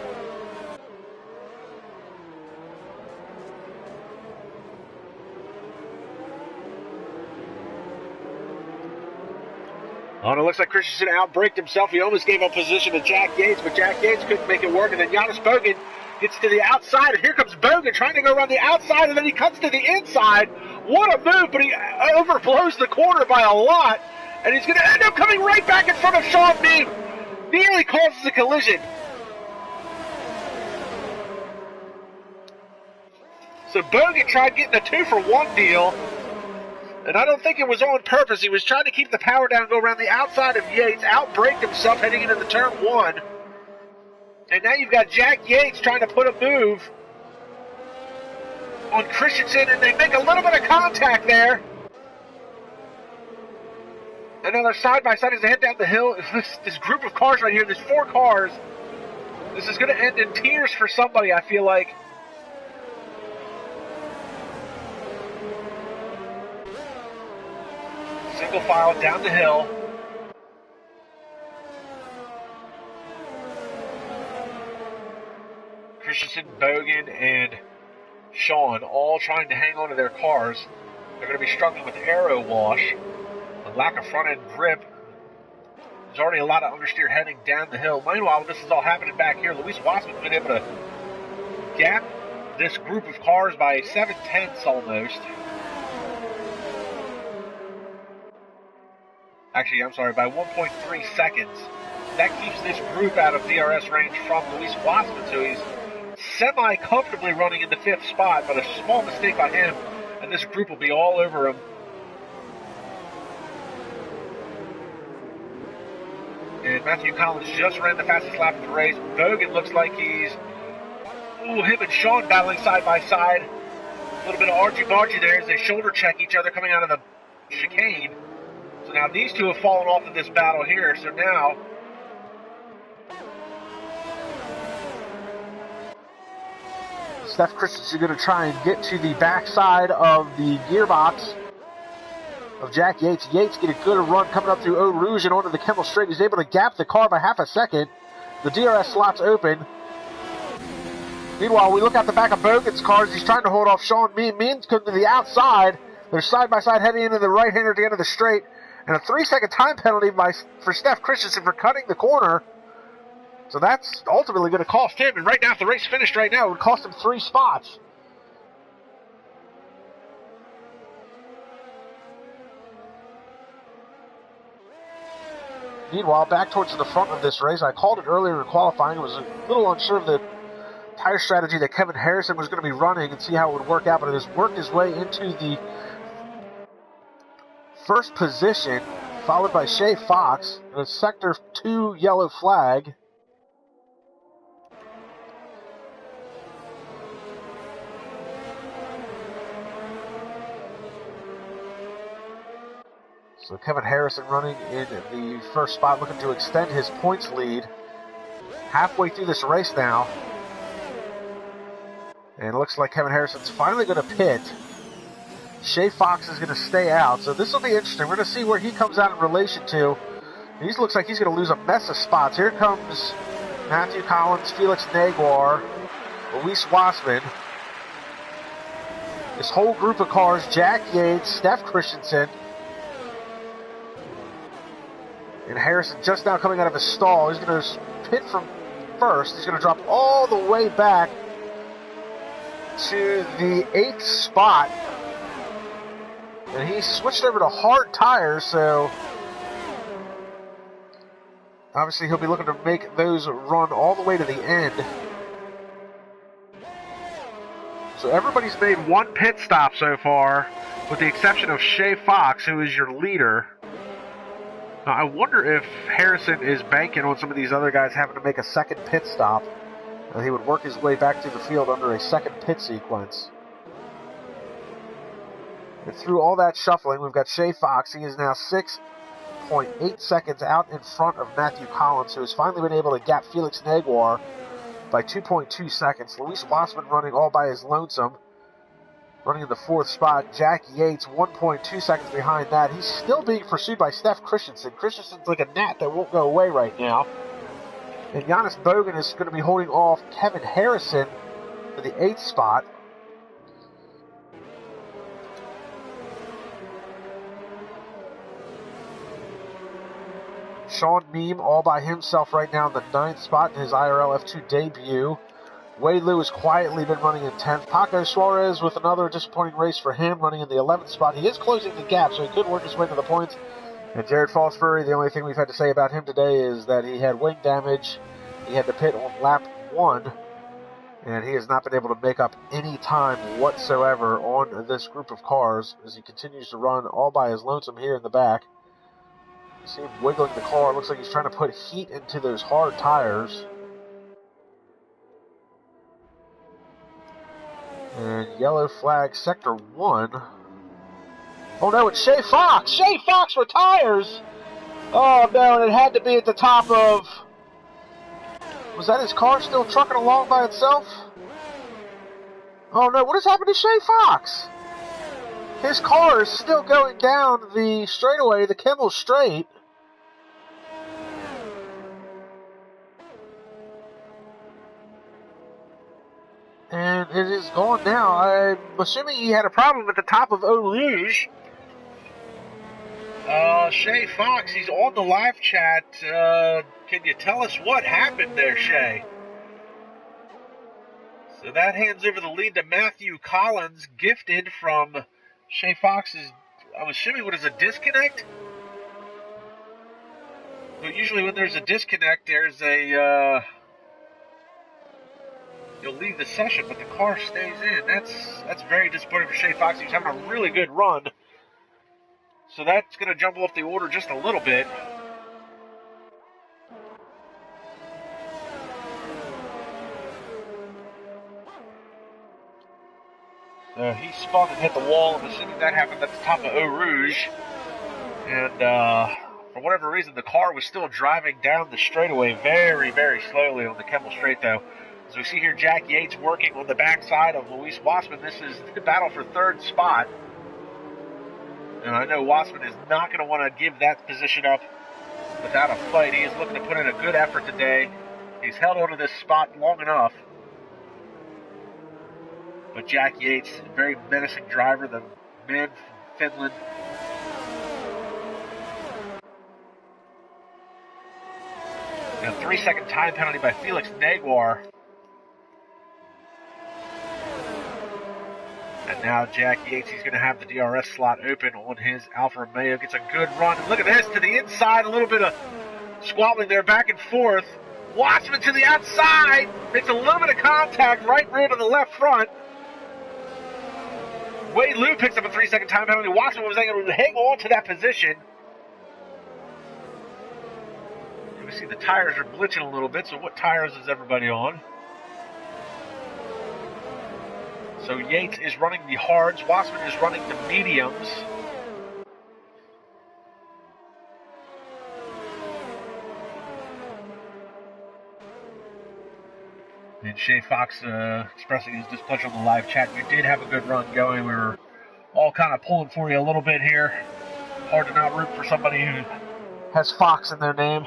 Oh, and it looks like Christensen outbraked himself. He almost gave up position to Jack Yates, but Jack Yates couldn't make it work. And then Jonas Bogen gets to the outside, and here comes Bogen trying to go around the outside, and then he cuts to the inside. What a move, but he overblows the corner by a lot, and he's going to end up coming right back in front of Sean Mead. Nearly causes a collision. So Bogen tried getting a 2-for-1 deal, and I don't think it was on purpose. He was trying to keep the power down, go around the outside of Yates, outbraked himself heading into the turn 1. And now you've got Jack Yates trying to put a move on Christensen, and they make a little bit of contact there. And now they're side by side as they head down the hill. This group of cars right here, there's 4 cars. This is going to end in tears for somebody, I feel like. Single file down the hill. Christensen, Bogen, and Sean all trying to hang on to their cars. They're going to be struggling with aero wash, a lack of front end grip. There's already a lot of understeer heading down the hill. Meanwhile, this is all happening back here. Luis Wassman's been able to gap this group of cars by 7/10 almost. Actually, I'm sorry, by 1.3 seconds. That keeps this group out of DRS range from Luis Wassman, so he's semi-comfortably running in the 5th spot, but a small mistake by him, and this group will be all over him. And Matthew Collins just ran the fastest lap of the race. Bogen looks like he's, him and Sean battling side by side. A little bit of argy-bargy there as they shoulder check each other coming out of the chicane. So now these two have fallen off of this battle here, so now Steph Christensen going to try and get to the backside of the gearbox. of Jack Yates. Yates getting a good run coming up through Eau Rouge and onto the Kemmel Straight. He's able to gap the car by half a second. The DRS slot's open. Meanwhile, we look out the back of Bogan's cars. He's trying to hold off Sean Mean. Mean's coming to the outside. They're side-by-side heading into the right-hander at the end of the straight. And a 3-second time penalty for Steph Christensen for cutting the corner. So that's ultimately going to cost him. And right now, if the race finished right now, it would cost him 3 spots. Meanwhile, back towards the front of this race, I called it earlier in qualifying. I was a little unsure of the tire strategy that Kevin Harrison was going to be running and see how it would work out, but it has worked his way into the first position, followed by Shay Fox in a Sector 2 yellow flag. So Kevin Harrison running in the first spot, looking to extend his points lead. Halfway through this race now. And it looks like Kevin Harrison's finally going to pit. Shay Fox is going to stay out. So this will be interesting. We're going to see where he comes out in relation to. He looks like he's going to lose a mess of spots. Here comes Matthew Collins, Felix Negwer, Luis Wassman. This whole group of cars, Jack Yates, Steph Christensen, and Harrison just now coming out of his stall. He's going to pit from first. He's going to drop all the way back to the 8th spot. And he switched over to hard tires, so obviously he'll be looking to make those run all the way to the end. So everybody's made 1 pit stop so far, with the exception of Shay Fox, who is your leader. Now, I wonder if Harrison is banking on some of these other guys having to make a second pit stop. He would work his way back through the field under a second pit sequence. And through all that shuffling, we've got Shay Fox. He is now 6.8 seconds out in front of Matthew Collins, who has finally been able to gap Felix Negwer by 2.2 seconds. Luis Wassman running all by his lonesome, running in the 4th spot. Jack Yates 1.2 seconds behind that. He's still being pursued by Steph Christensen. Christensen's like a gnat that won't go away right now. And Giannis Bogan is going to be holding off Kevin Harrison for the 8th spot. Sean Meem all by himself right now in the 9th spot in his IRL F2 debut. Wade Liu has quietly been running in 10th. Paco Suarez with another disappointing race for him, running in the 11th spot. He is closing the gap, so he could work his way to the points. And Jared Fosbury, the only thing we've had to say about him today is that he had wing damage. He had to pit on lap 1, and he has not been able to make up any time whatsoever on this group of cars as he continues to run all by his lonesome here in the back. You see him wiggling the car. It looks like he's trying to put heat into those hard tires. And yellow flag, Sector 1. Oh no, it's Shay Fox! Shay Fox retires! Oh no, and it had to be at the top of... Was that his car still trucking along by itself? Oh no, what has happened to Shay Fox? His car is still going down the straightaway, the Kemmel Straight. And it is gone now. I'm assuming he had a problem at the top of Eau Rouge. Shay Fox, he's on the live chat. Can you tell us what happened there, Shay? So that hands over the lead to Matthew Collins, gifted from Shay Fox's, I'm assuming, what is a disconnect? But usually when there's a disconnect, there's a, you'll leave the session, but the car stays in. That's very disappointing for Shay Fox. He's having a really good run. So that's going to jumble up the order just a little bit. He spun and hit the wall. I'm assuming that happened at the top of Eau Rouge. And for whatever reason, the car was still driving down the straightaway very, very slowly on the Kemmel Straight, though. As we see here, Jack Yates working on the backside of Luis Wassman. This is the battle for 3rd spot. And I know Wassman is not going to want to give that position up without a fight. He is looking to put in a good effort today. He's held onto this spot long enough. But Jack Yates, a very menacing driver, the man from Finland. And a 3-second time penalty by Felix Negwer. And now Jack Yates, he's going to have the DRS slot open on his Alfa Romeo. Gets a good run. And look at this, to the inside, a little bit of squabbling there, back and forth. Wassman to the outside. Makes a little bit of contact, right rear to the left front. Wei Lu picks up a 3-second time penalty. Wassman was able to hang on to that position. We see the tires are glitching a little bit, so what tires is everybody on? So Yates is running the hards, Wassman is running the mediums. And Shay Fox expressing his displeasure on the live chat. You did have a good run going. We were all kind of pulling for you a little bit here. Hard to not root for somebody who has Fox in their name.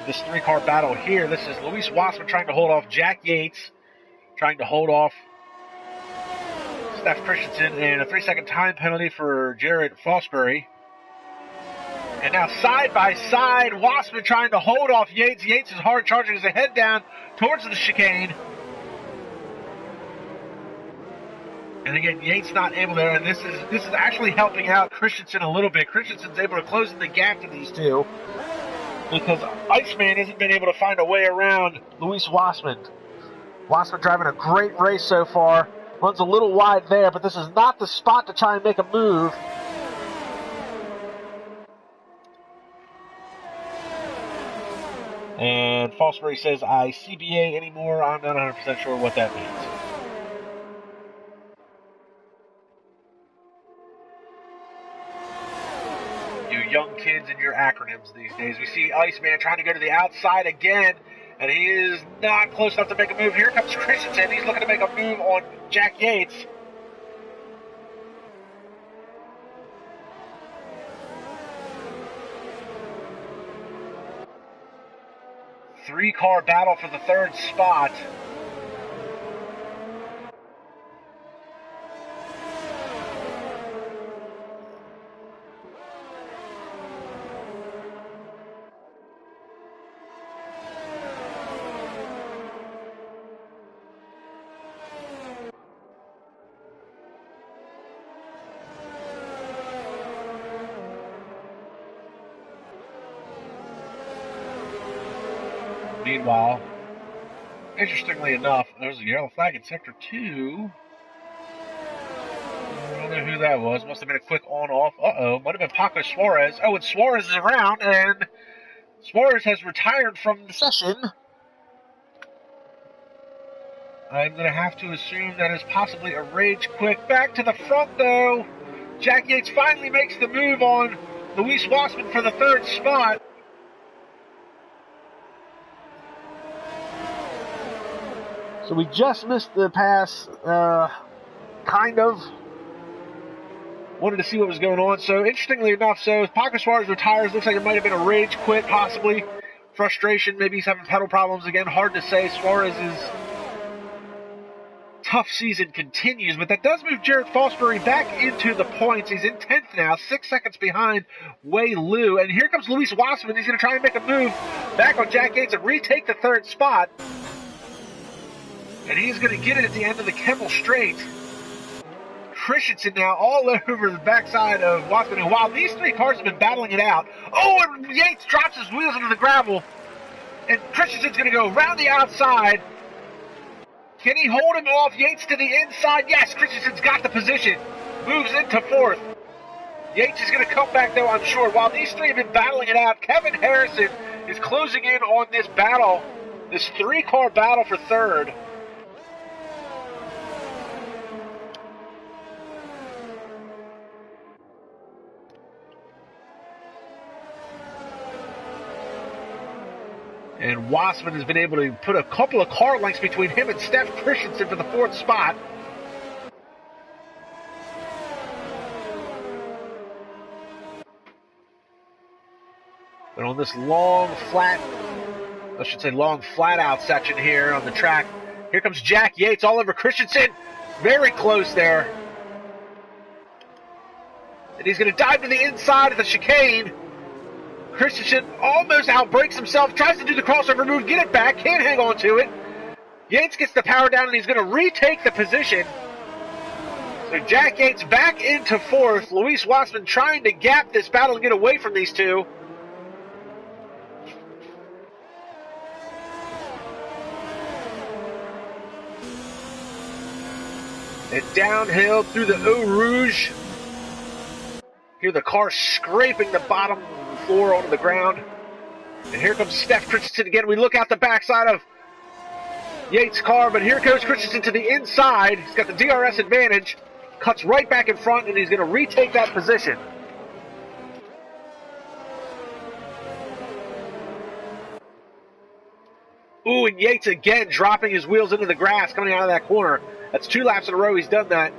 This 3-car battle here, this is Luis Wassman trying to hold off Jack Yates, trying to hold off Steph Christensen, and a 3-second time penalty for Jared Fosbury. And now side by side, Wassman trying to hold off Yates. Yates is hard charging as they head down towards the chicane. And again, Yates not able there, and this is actually helping out Christensen a little bit. Christensen's able to close the gap to these two, because Iceman hasn't been able to find a way around Luis Wassman. Wassman driving a great race so far. Runs a little wide there, but this is not the spot to try and make a move. And Fosbury says, I CBA anymore. I'm not 100% sure what that means. You young kids and your acronyms these days. We see Iceman trying to go to the outside again, and he is not close enough to make a move. Here comes Christensen. He's looking to make a move on Jack Yates. Three-car battle for the third spot. Meanwhile, interestingly enough, there's a yellow flag in Sector 2. I don't know who that was. Must have been a quick on-off. Uh-oh. Might have been Paco Suarez. Oh, and Suarez is around, and Suarez has retired from the session. I'm going to have to assume that is possibly a rage quit. Back to the front, though. Jack Yates finally makes the move on Luis Wassman for the third spot. So we just missed the pass, kind of. Wanted to see what was going on. So interestingly enough, so Paco Suarez retires. Looks like it might have been a rage quit, possibly. Frustration, maybe he's having pedal problems again. Hard to say. Suarez's tough season continues, but that does move Jared Fosbury back into the points. He's in 10th now, 6 seconds behind Wei Lu. And here comes Luis Wassman. He's going to try and make a move back on Jack Yates and retake the third spot. And he's going to get it at the end of the Kemmel Straight. Christensen now all over the backside of Wassman. And while these three cars have been battling it out, oh, and Yates drops his wheels into the gravel. And Christensen's going to go around the outside. Can he hold him off? Yates to the inside. Yes, Christensen's got the position. Moves into fourth. Yates is going to come back, though, I'm sure. While these three have been battling it out, Kevin Harrison is closing in on this battle, this three-car battle for third. And Wassman has been able to put a couple of car lengths between him and Steph Christensen for the 4th spot. But on this long flat out section here on the track, here comes Jack Yates all over Christensen. Very close there. And he's going to dive to the inside of the chicane. Christensen almost outbrakes himself, tries to do the crossover move, get it back, can't hang on to it. Yates gets the power down, and he's going to retake the position. So Jack Yates back into 4th. Luis Wassman trying to gap this battle and get away from these two. And downhill through the Eau Rouge. Hear the car scraping the bottom floor onto the ground. And here comes Steph Christensen again. We look out the backside of Yates' car, but here goes Christensen to the inside. He's got the DRS advantage. Cuts right back in front, and he's going to retake that position. Ooh, and Yates again dropping his wheels into the grass coming out of that corner. That's 2 laps in a row he's done that.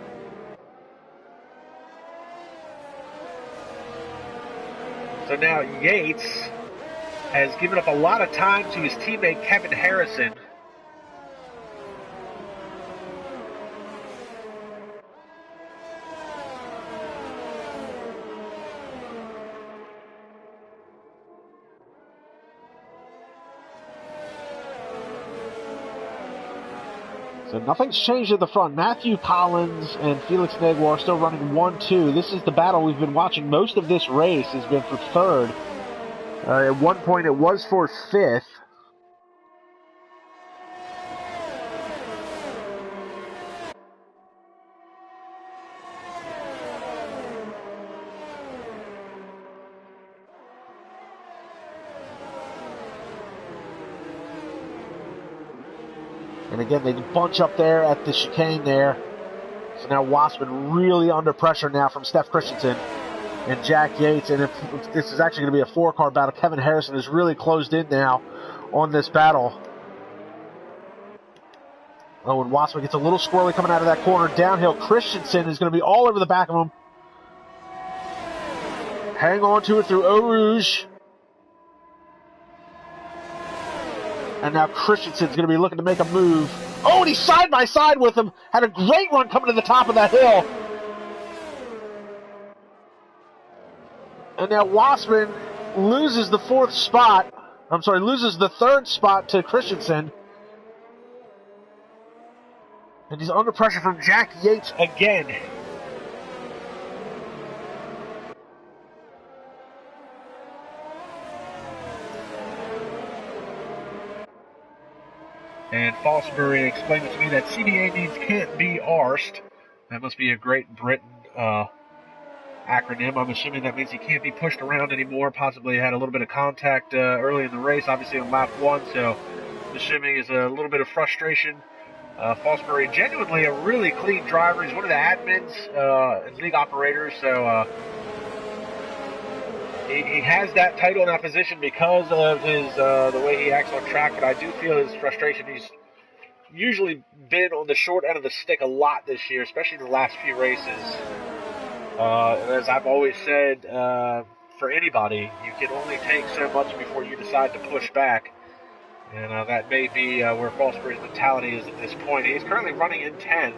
So now Yates has given up a lot of time to his teammate Kevin Harrison. So nothing's changed at the front. Matthew Collins and Felix Negwer are still running 1-2. This is the battle we've been watching. Most of this race has been for 3rd. At one point it was for 5th. And again, they bunch up there at the chicane there. So now Wassman really under pressure now from Steph Christensen and Jack Yates. And if this is actually going to be a 4-car battle, Kevin Harrison is really closed in now on this battle. Oh, and Wassman gets a little squirrely coming out of that corner. Downhill, Christensen is going to be all over the back of him. Hang on to it through Eau Rouge. And now Christensen's going to be looking to make a move. Oh, and he's side by side with him. Had a great run coming to the top of that hill. And now Wassman loses the 4th spot. Loses the 3rd spot to Christensen. And he's under pressure from Jack Yates again. And Fosbury explained it to me that CBA means can't be arsed. That must be a Great Britain acronym. I'm assuming that means he can't be pushed around anymore. Possibly had a little bit of contact early in the race, obviously on lap 1, so I'm assuming is a little bit of frustration. Fosbury, genuinely a really clean driver. He's one of the admins and league operators, so he has that title in that position because of his the way he acts on track, but I do feel his frustration. He's usually been on the short end of the stick a lot this year, especially in the last few races. As I've always said, for anybody, you can only take so much before you decide to push back. And that may be where Fosbury's mentality is at this point. He's currently running in 10th,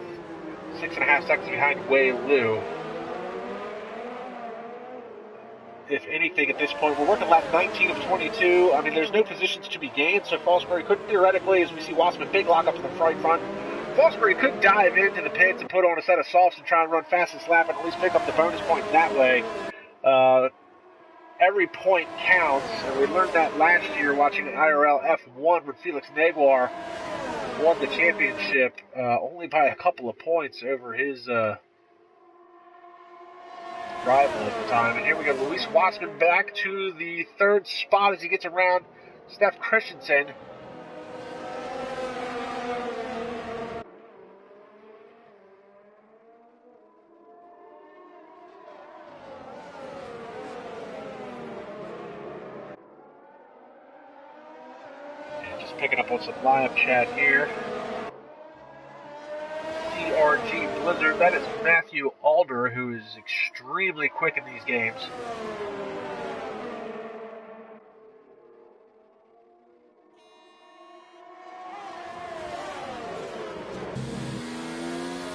6.5 seconds behind Wei Lu. If anything, at this point, we're working lap 19 of 22. I mean, there's no positions to be gained, so Fosbury could theoretically, as we see Wassman big lock up to the front, Fosbury could dive into the pits and put on a set of softs and try and run fastest lap and at least pick up the bonus point that way. Every point counts, and we learned that last year watching an IRL F1 when Felix Negwer won the championship only by a couple of points over his rival at the time. And here we go, Luis Wassman back to the 3rd spot as he gets around Steph Christensen. picking up on some live chat here. CRG Blizzard, that is Matthew Alder, who is extremely quick in these games.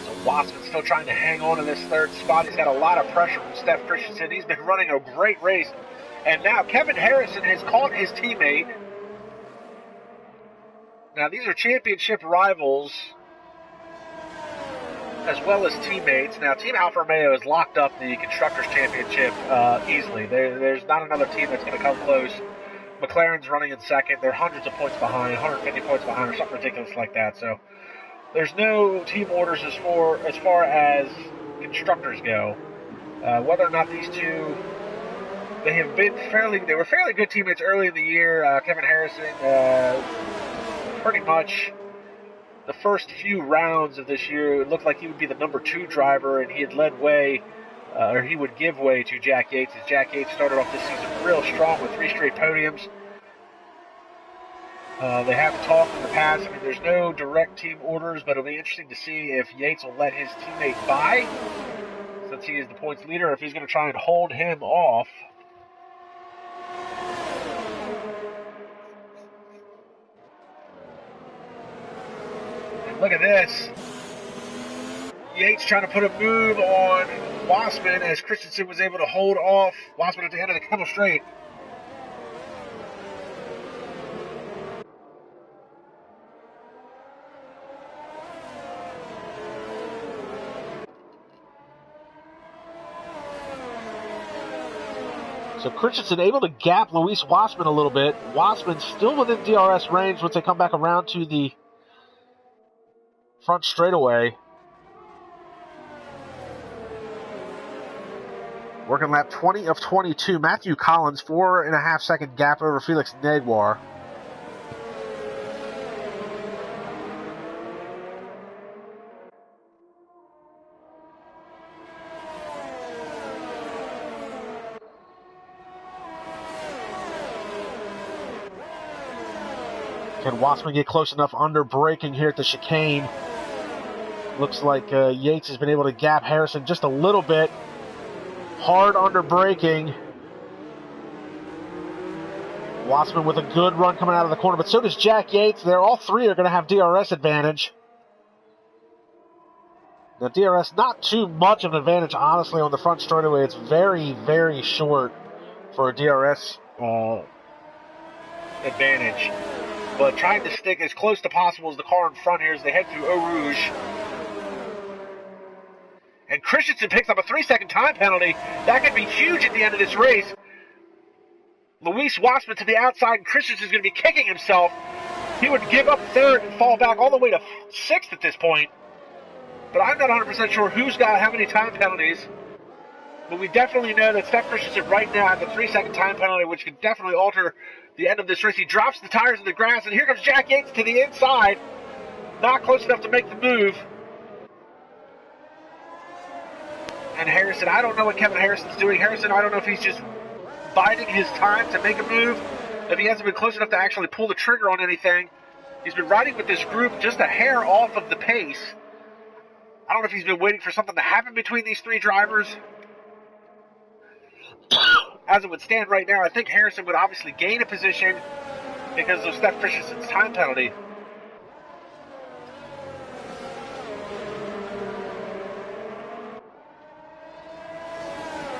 So Watson's still trying to hang on to this third spot. He's got a lot of pressure from Steph Christensen. He's been running a great race. And now Kevin Harrison has caught his teammate. Now these are championship rivals as well as teammates. Now, Team Alfa Romeo has locked up the Constructors' Championship easily. There's not another team that's going to come close. McLaren's running in second. They're hundreds of points behind, 150 points behind, or something ridiculous like that. So there's no team orders as far as constructors go. Whether or not these two, they were fairly good teammates early in the year. Kevin Harrison, pretty much the first few rounds of this year, it looked like he would be the number 2 driver, and he had led way, or he would give way to Jack Yates, as Jack Yates started off this season real strong with 3 straight podiums. They have talked in the past. I mean, there's no direct team orders, but it'll be interesting to see if Yates will let his teammate by, since he is the points leader, or if he's going to try and hold him off. Look at this. Yates trying to put a move on Wassman as Christensen was able to hold off Wassman at the end of the Kettle Straight. So Christensen able to gap Luis Wassman a little bit. Wassman still within DRS range once they come back around to the front straightaway. Working lap 20 of 22. Matthew Collins, 4.5 second gap over Felix Negwer. Can Wassman get close enough under braking here at the chicane? Looks like Yates has been able to gap Harrison just a little bit. Hard under braking. Wassman with a good run coming out of the corner, but so does Jack Yates. All 3 are going to have DRS advantage. Now DRS, not too much of an advantage, honestly, on the front straightaway. It's very, very short for a DRS advantage. But trying to stick as close to possible as the car in front here as they head through Eau Rouge. And Christensen picks up a 3-second time penalty. That could be huge at the end of this race. Luis Wassman to the outside, and Christensen's going to be kicking himself. He would give up 3rd and fall back all the way to 6th at this point. But I'm not 100% sure who's got how many time penalties. But we definitely know that Steph Christensen right now has a 3-second time penalty, which could definitely alter the end of this race. He drops the tires in the grass, and here comes Jack Yates to the inside. Not close enough to make the move. And Harrison, I don't know what Kevin Harrison's doing. Harrison, I don't know if he's just biding his time to make a move, if he hasn't been close enough to actually pull the trigger on anything. He's been riding with this group just a hair off of the pace. I don't know if he's been waiting for something to happen between these 3 drivers. As it would stand right now, I think Harrison would obviously gain a position because of Steph Christensen's time penalty.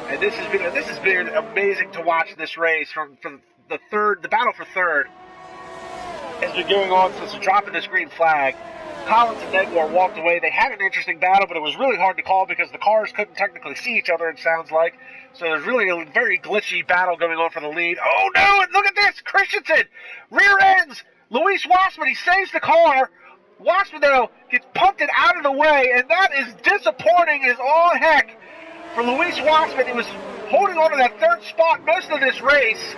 And this has been amazing to watch this race from the battle for 3rd has been going on since the drop of this green flag. Collins and Negwer walked away. They had an interesting battle, but it was really hard to call because the cars couldn't technically see each other, it sounds like. So there's really a very glitchy battle going on for the lead. Oh no, and look at this! Christensen rear ends Luis Wassman. He saves the car. Wassman, though, gets punted out of the way, and that is disappointing as all heck for Luis Wassman. He was holding on to that 3rd spot most of this race.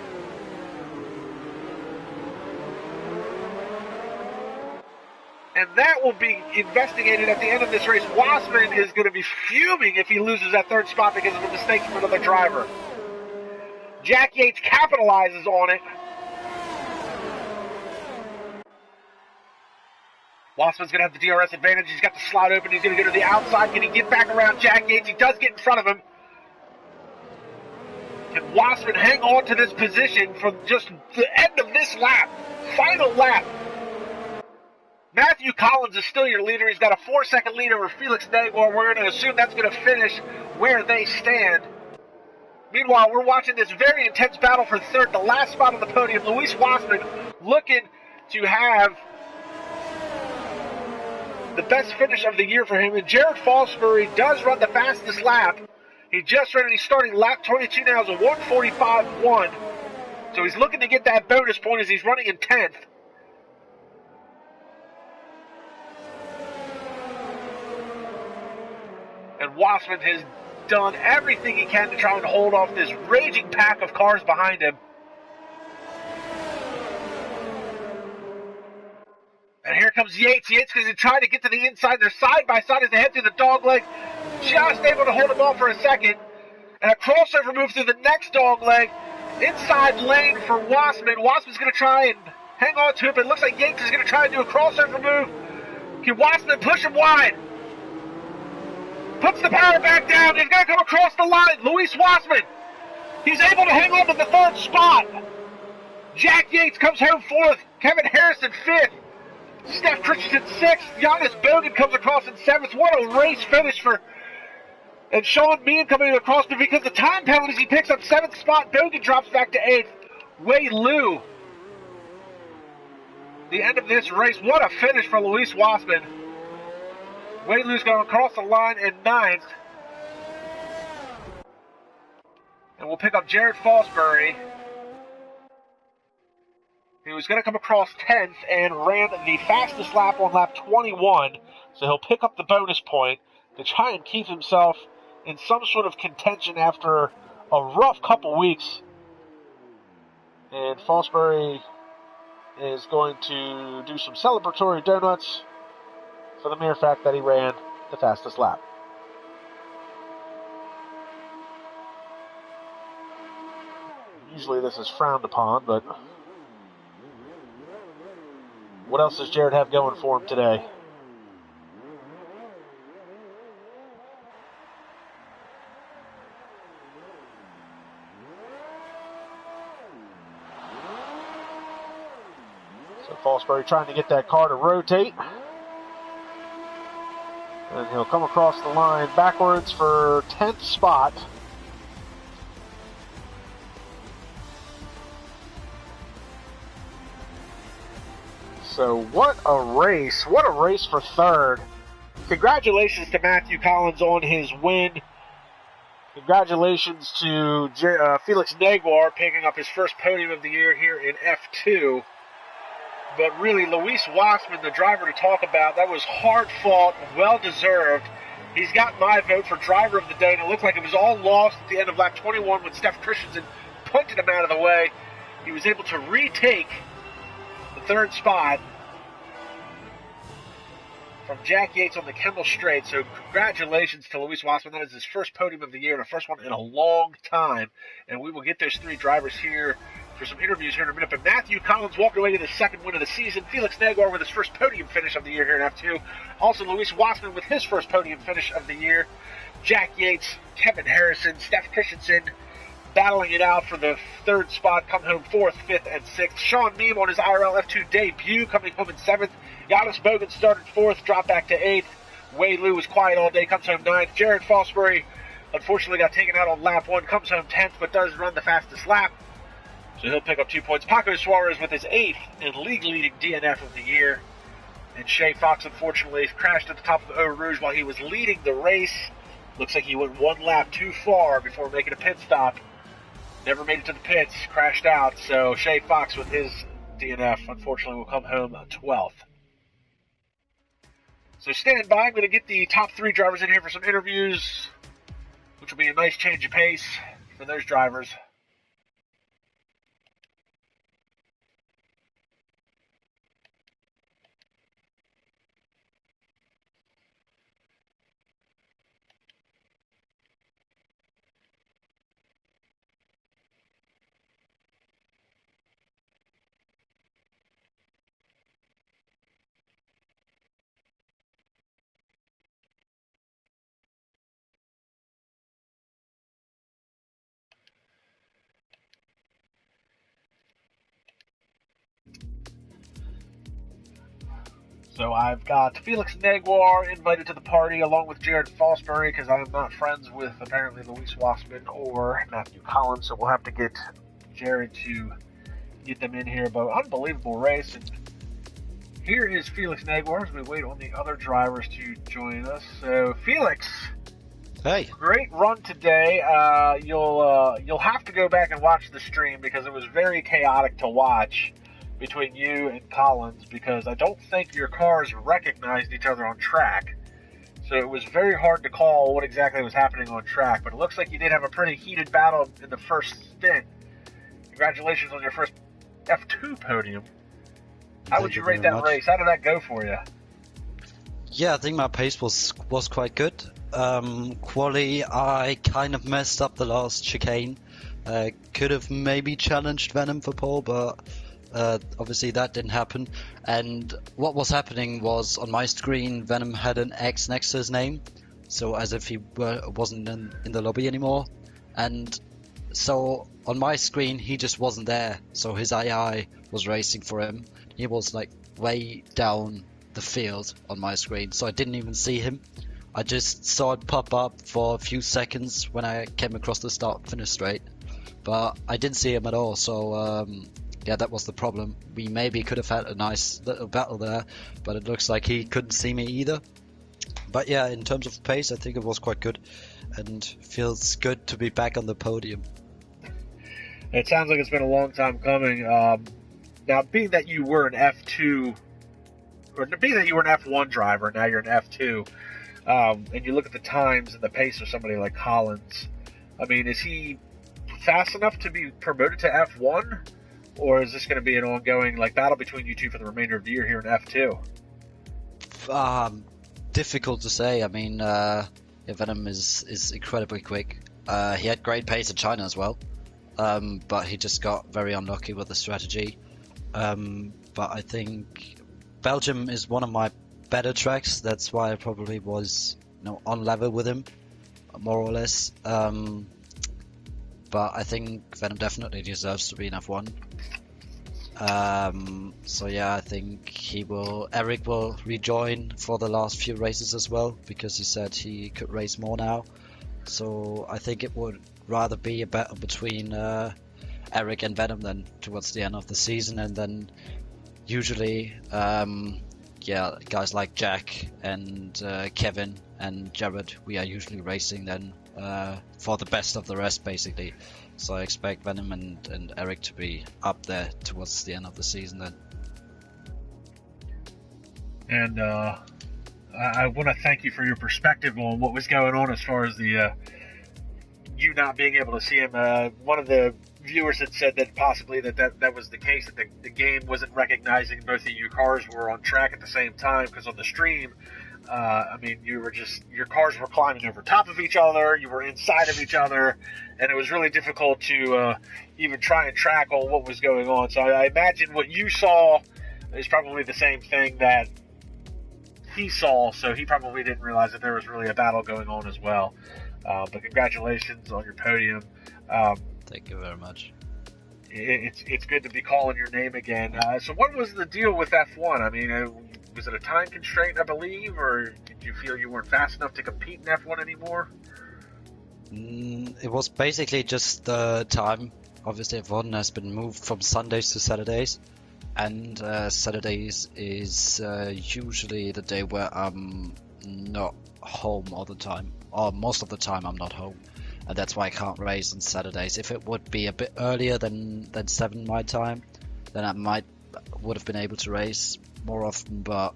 And that will be investigated at the end of this race. Wassman is going to be fuming if he loses that 3rd spot because of a mistake from another driver. Jack Yates capitalizes on it. Wassman's going to have the DRS advantage. He's got the slot open. He's going to go to the outside. Can he get back around Jack Yates? He does get in front of him. Can Wassman hang on to this position for just the end of this lap? Final lap. Matthew Collins is still your leader. He's got a 4-second lead over Felix Negwer. We're going to assume that's going to finish where they stand. Meanwhile, we're watching this very intense battle for third, the last spot on the podium. Luis Wassman looking to have the best finish of the year for him. And Jared Fosbury does run the fastest lap. He just ran, he's starting lap 22 now, is a 1:45.1. So he's looking to get that bonus point as he's running in 10th. And Wassman has done everything he can to try and hold off this raging pack of cars behind him. And here comes Yates. Yates because he tried to get to the inside. They're side by side as they head through the dog leg. Just able to hold him off for a second. And a crossover move through the next dog leg. Inside lane for Wassman. Wassman's going to try and hang on to it, but it looks like Yates is going to try and do a crossover move. Can Wassman push him wide? Puts the power back down. He's going to come across the line. Luis Wassman. He's able to hang on to the third spot. Jack Yates comes home fourth. Kevin Harrison fifth. Steph Christensen sixth. Giannis Bogan comes across in seventh. What a race finish for... And Sean Meehan coming across, but because of time penalties, he picks up seventh spot. Bogan drops back to eighth. Wei Liu. The end of this race. What a finish for Luis Wassman. Wei Liu's going across the line in ninth. And we'll pick up Jared Fosbury. He was going to come across 10th and ran the fastest lap on lap 21. So he'll pick up the bonus point to try and keep himself in some sort of contention after a rough couple weeks. And Fosbury is going to do some celebratory donuts for the mere fact that he ran the fastest lap. Usually this is frowned upon, but what else does Jared have going for him today? So Fosbury trying to get that car to rotate. And he'll come across the line backwards for 10th spot. So what a race. What a race for third. Congratulations to Matthew Collins on his win. Congratulations to Felix Negwer picking up his first podium of the year here in F2. But really, Luis Wassman, the driver to talk about, that was hard-fought, well-deserved. He's got my vote for driver of the day, and it looked like it was all lost at the end of lap 21 when Steph Christensen punted him out of the way. He was able to retake the third spot from Jack Yates on the Kendall Straight. So congratulations to Luis Wassman. That is his first podium of the year and the first one in a long time. And we will get those three drivers here for some interviews here in a minute. But Matthew Collins walked away to the second win of the season. Felix Negwer with his first podium finish of the year here in F2. Also Luis Wassman with his first podium finish of the year. Jack Yates, Kevin Harrison, Steph Christensen battling it out for the third spot, come home fourth, fifth, and sixth. Sean Meehan on his IRL F2 debut, coming home in seventh. Giannis Bogan started fourth, dropped back to eighth. Wei Liu was quiet all day, comes home ninth. Jared Fosbury unfortunately got taken out on lap one, comes home 10th, but does run the fastest lap. So he'll pick up 2 points. Paco Suarez with his 8th and league-leading DNF of the year. And Shay Fox, unfortunately, crashed at the top of Eau Rouge while he was leading the race. Looks like he went one lap too far before making a pit stop. Never made it to the pits, crashed out. So Shay Fox with his DNF, unfortunately, will come home 12th. So stand by. I'm going to get the top 3 drivers in here for some interviews, which will be a nice change of pace for those drivers. So I've got Felix Negwer invited to the party along with Jared Fosbury because I am not friends with apparently Luis Wassman or Matthew Collins. So we'll have to get Jared to get them in here. But unbelievable race. And here is Felix Negwer as we wait on the other drivers to join us. So Felix, hey, great run today. You'll have to go back and watch the stream because it was very chaotic to watch between you and Collins because I don't think your cars recognized each other on track. So it was very hard to call what exactly was happening on track, but it looks like you did have a pretty heated battle in the first stint. Congratulations on your first F2 podium. How would you rate that race? How did that go for you? Yeah, I think my pace was quite good. Quali, I kind of messed up the last chicane. Could have maybe challenged Venom for pole, but obviously that didn't happen. And what was happening was on my screen Venom had an X next to his name, so as if he wasn't in the lobby anymore. And so on my screen he just wasn't there, so his AI was racing for him. He was like way down the field on my screen, so I didn't even see him. I just saw it pop up for a few seconds when I came across the start finish straight, but I didn't see him at all. So yeah, that was the problem. We maybe could have had a nice little battle there, but it looks like he couldn't see me either. But yeah, in terms of pace, I think it was quite good, and feels good to be back on the podium. It sounds like it's been a long time coming. Now, being that you were an F2, or being that you were an F1 driver, now you're an F2, and you look at the times and the pace of somebody like Collins, I mean, is he fast enough to be promoted to F1? Or is this going to be an ongoing battle between you two for the remainder of the year here in F2? Difficult to say. I mean, Venom is incredibly quick. He had great pace in China as well, but he just got very unlucky with the strategy. But I think Belgium is one of my better tracks. That's why I probably was on level with him, more or less. But I think Venom definitely deserves to be in F1. So yeah, I think Eric will rejoin for the last few races as well, because he said he could race more now. So I think it would rather be a battle between Eric and Venom then towards the end of the season, and then usually yeah, guys like Jack and Kevin and Jared, we are usually racing then for the best of the rest basically. So I expect Venom and Eric to be up there towards the end of the season then. And I want to thank you for your perspective on what was going on as far as the you not being able to see him. One of the viewers had said that possibly that was the case, that the game wasn't recognizing both of your cars were on track at the same time, because on the stream, I mean, your cars were climbing over top of each other, you were inside of each other, and it was really difficult to even try and track on what was going on. So I imagine what you saw is probably the same thing that he saw, so he probably didn't realize that there was really a battle going on as well. But congratulations on your podium. Thank you very much. It's good to be calling your name again. So what was the deal with F1? I mean, was it a time constraint, I believe, or did you feel you weren't fast enough to compete in F1 anymore? It was basically just the time. Obviously, F1 has been moved from Sundays to Saturdays, and Saturdays is usually the day where I'm not home all the time, or most of the time I'm not home, and that's why I can't race on Saturdays. If it would be a bit earlier than 7 my time, then I would have been able to race more often. But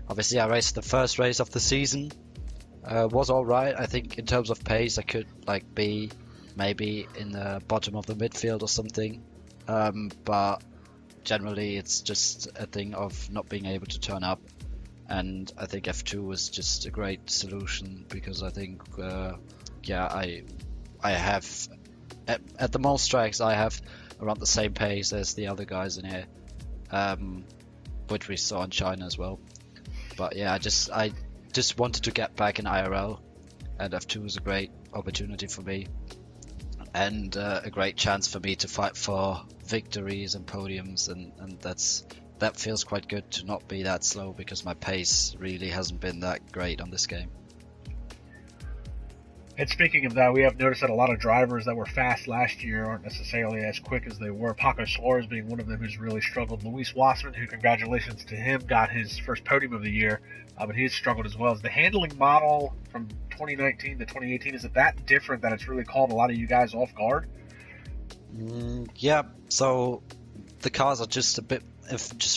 obviously I raced the first race of the season, was alright. I think in terms of pace I could be maybe in the bottom of the midfield or something, but generally it's just a thing of not being able to turn up. And I think F2 was just a great solution, because I think yeah, I have at the most tracks I have around the same pace as the other guys in here, which we saw in China as well. But yeah, I just wanted to get back in IRL, and F2 was a great opportunity for me, and a great chance for me to fight for victories and podiums, and that's that feels quite good to not be that slow, because my pace really hasn't been that great on this game. And speaking of that, we have noticed that a lot of drivers that were fast last year aren't necessarily as quick as they were. Paco Suarez being one of them who's really struggled. Luis Wassman, who, congratulations to him, got his first podium of the year, but he's struggled as well. Is the handling model from 2019 to 2018, is it that different that it's really called a lot of you guys off guard? Yeah, so the cars are just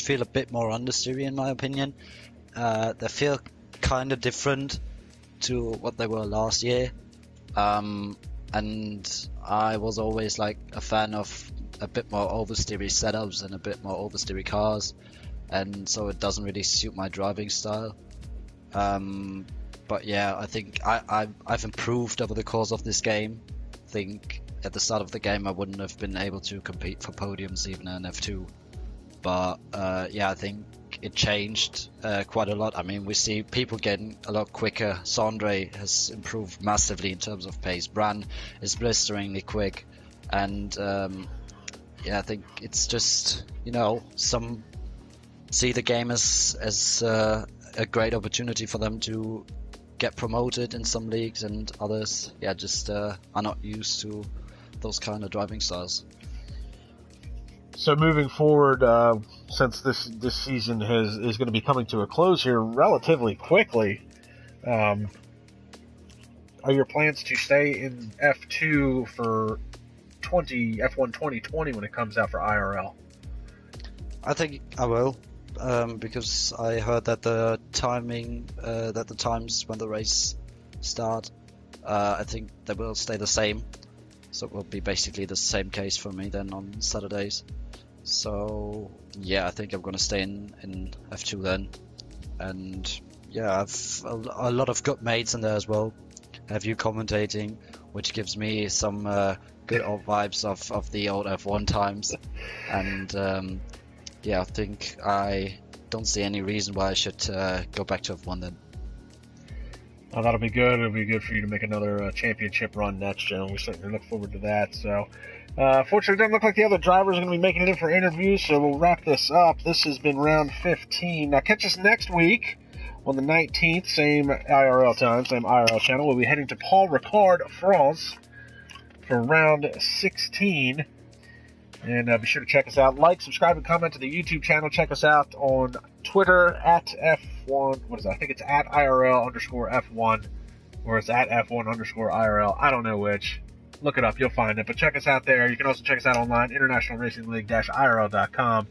feel a bit more understeery in my opinion. They feel kind of different to what they were last year. And I was always like a fan of a bit more oversteery setups and a bit more oversteery cars, and so it doesn't really suit my driving style. But yeah, I think I've improved over the course of this game. I think at the start of the game I wouldn't have been able to compete for podiums even in F2, but yeah, I think it changed quite a lot. I mean, we see people getting a lot quicker. Sondre has improved massively in terms of pace. Bran is blisteringly quick, and yeah, I think it's just, you know, some see the game as a great opportunity for them to get promoted in some leagues, and others, yeah, just are not used to those kind of driving styles. So moving forward, since this season is going to be coming to a close here relatively quickly, are your plans to stay in F2 for F1 2020 when it comes out for IRL? I think I will, because I heard that the timing, that the times when the race start, I think they will stay the same. So it will be basically the same case for me then on Saturdays. So yeah, I think I'm gonna stay in F2 then, and yeah, I've a lot of good mates in there as well. Have you commentating, which gives me some good old vibes of the old F1 times, and yeah, I think I don't see any reason why I should go back to F1 then. Oh, that'll be good. It'll be good for you to make another championship run next year, and we certainly look forward to that. So, fortunately, it doesn't look like the other drivers are going to be making it in for interviews, so we'll wrap this up. This has been round 15. Now, catch us next week on the 19th, same IRL time, same IRL channel. We'll be heading to Paul Ricard, France, for round 16. And be sure to check us out. Like, subscribe, and comment to the YouTube channel. Check us out on Twitter at F1. What is that? I think it's at IRL_F1, or it's at F1_IRL. I don't know which. Look it up. You'll find it. But check us out there. You can also check us out online, internationalracingleague-IRL.com.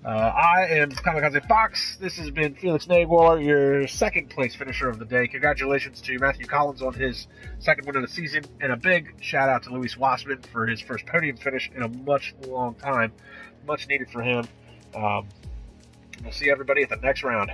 I am KAMIKAZE-FOX. This has been Felix Negwer, your second place finisher of the day. Congratulations to Matthew Collins on his second win of the season, and a big shout out to Luis Wassman for his first podium finish in a much long time. Much needed for him. We'll see everybody at the next round.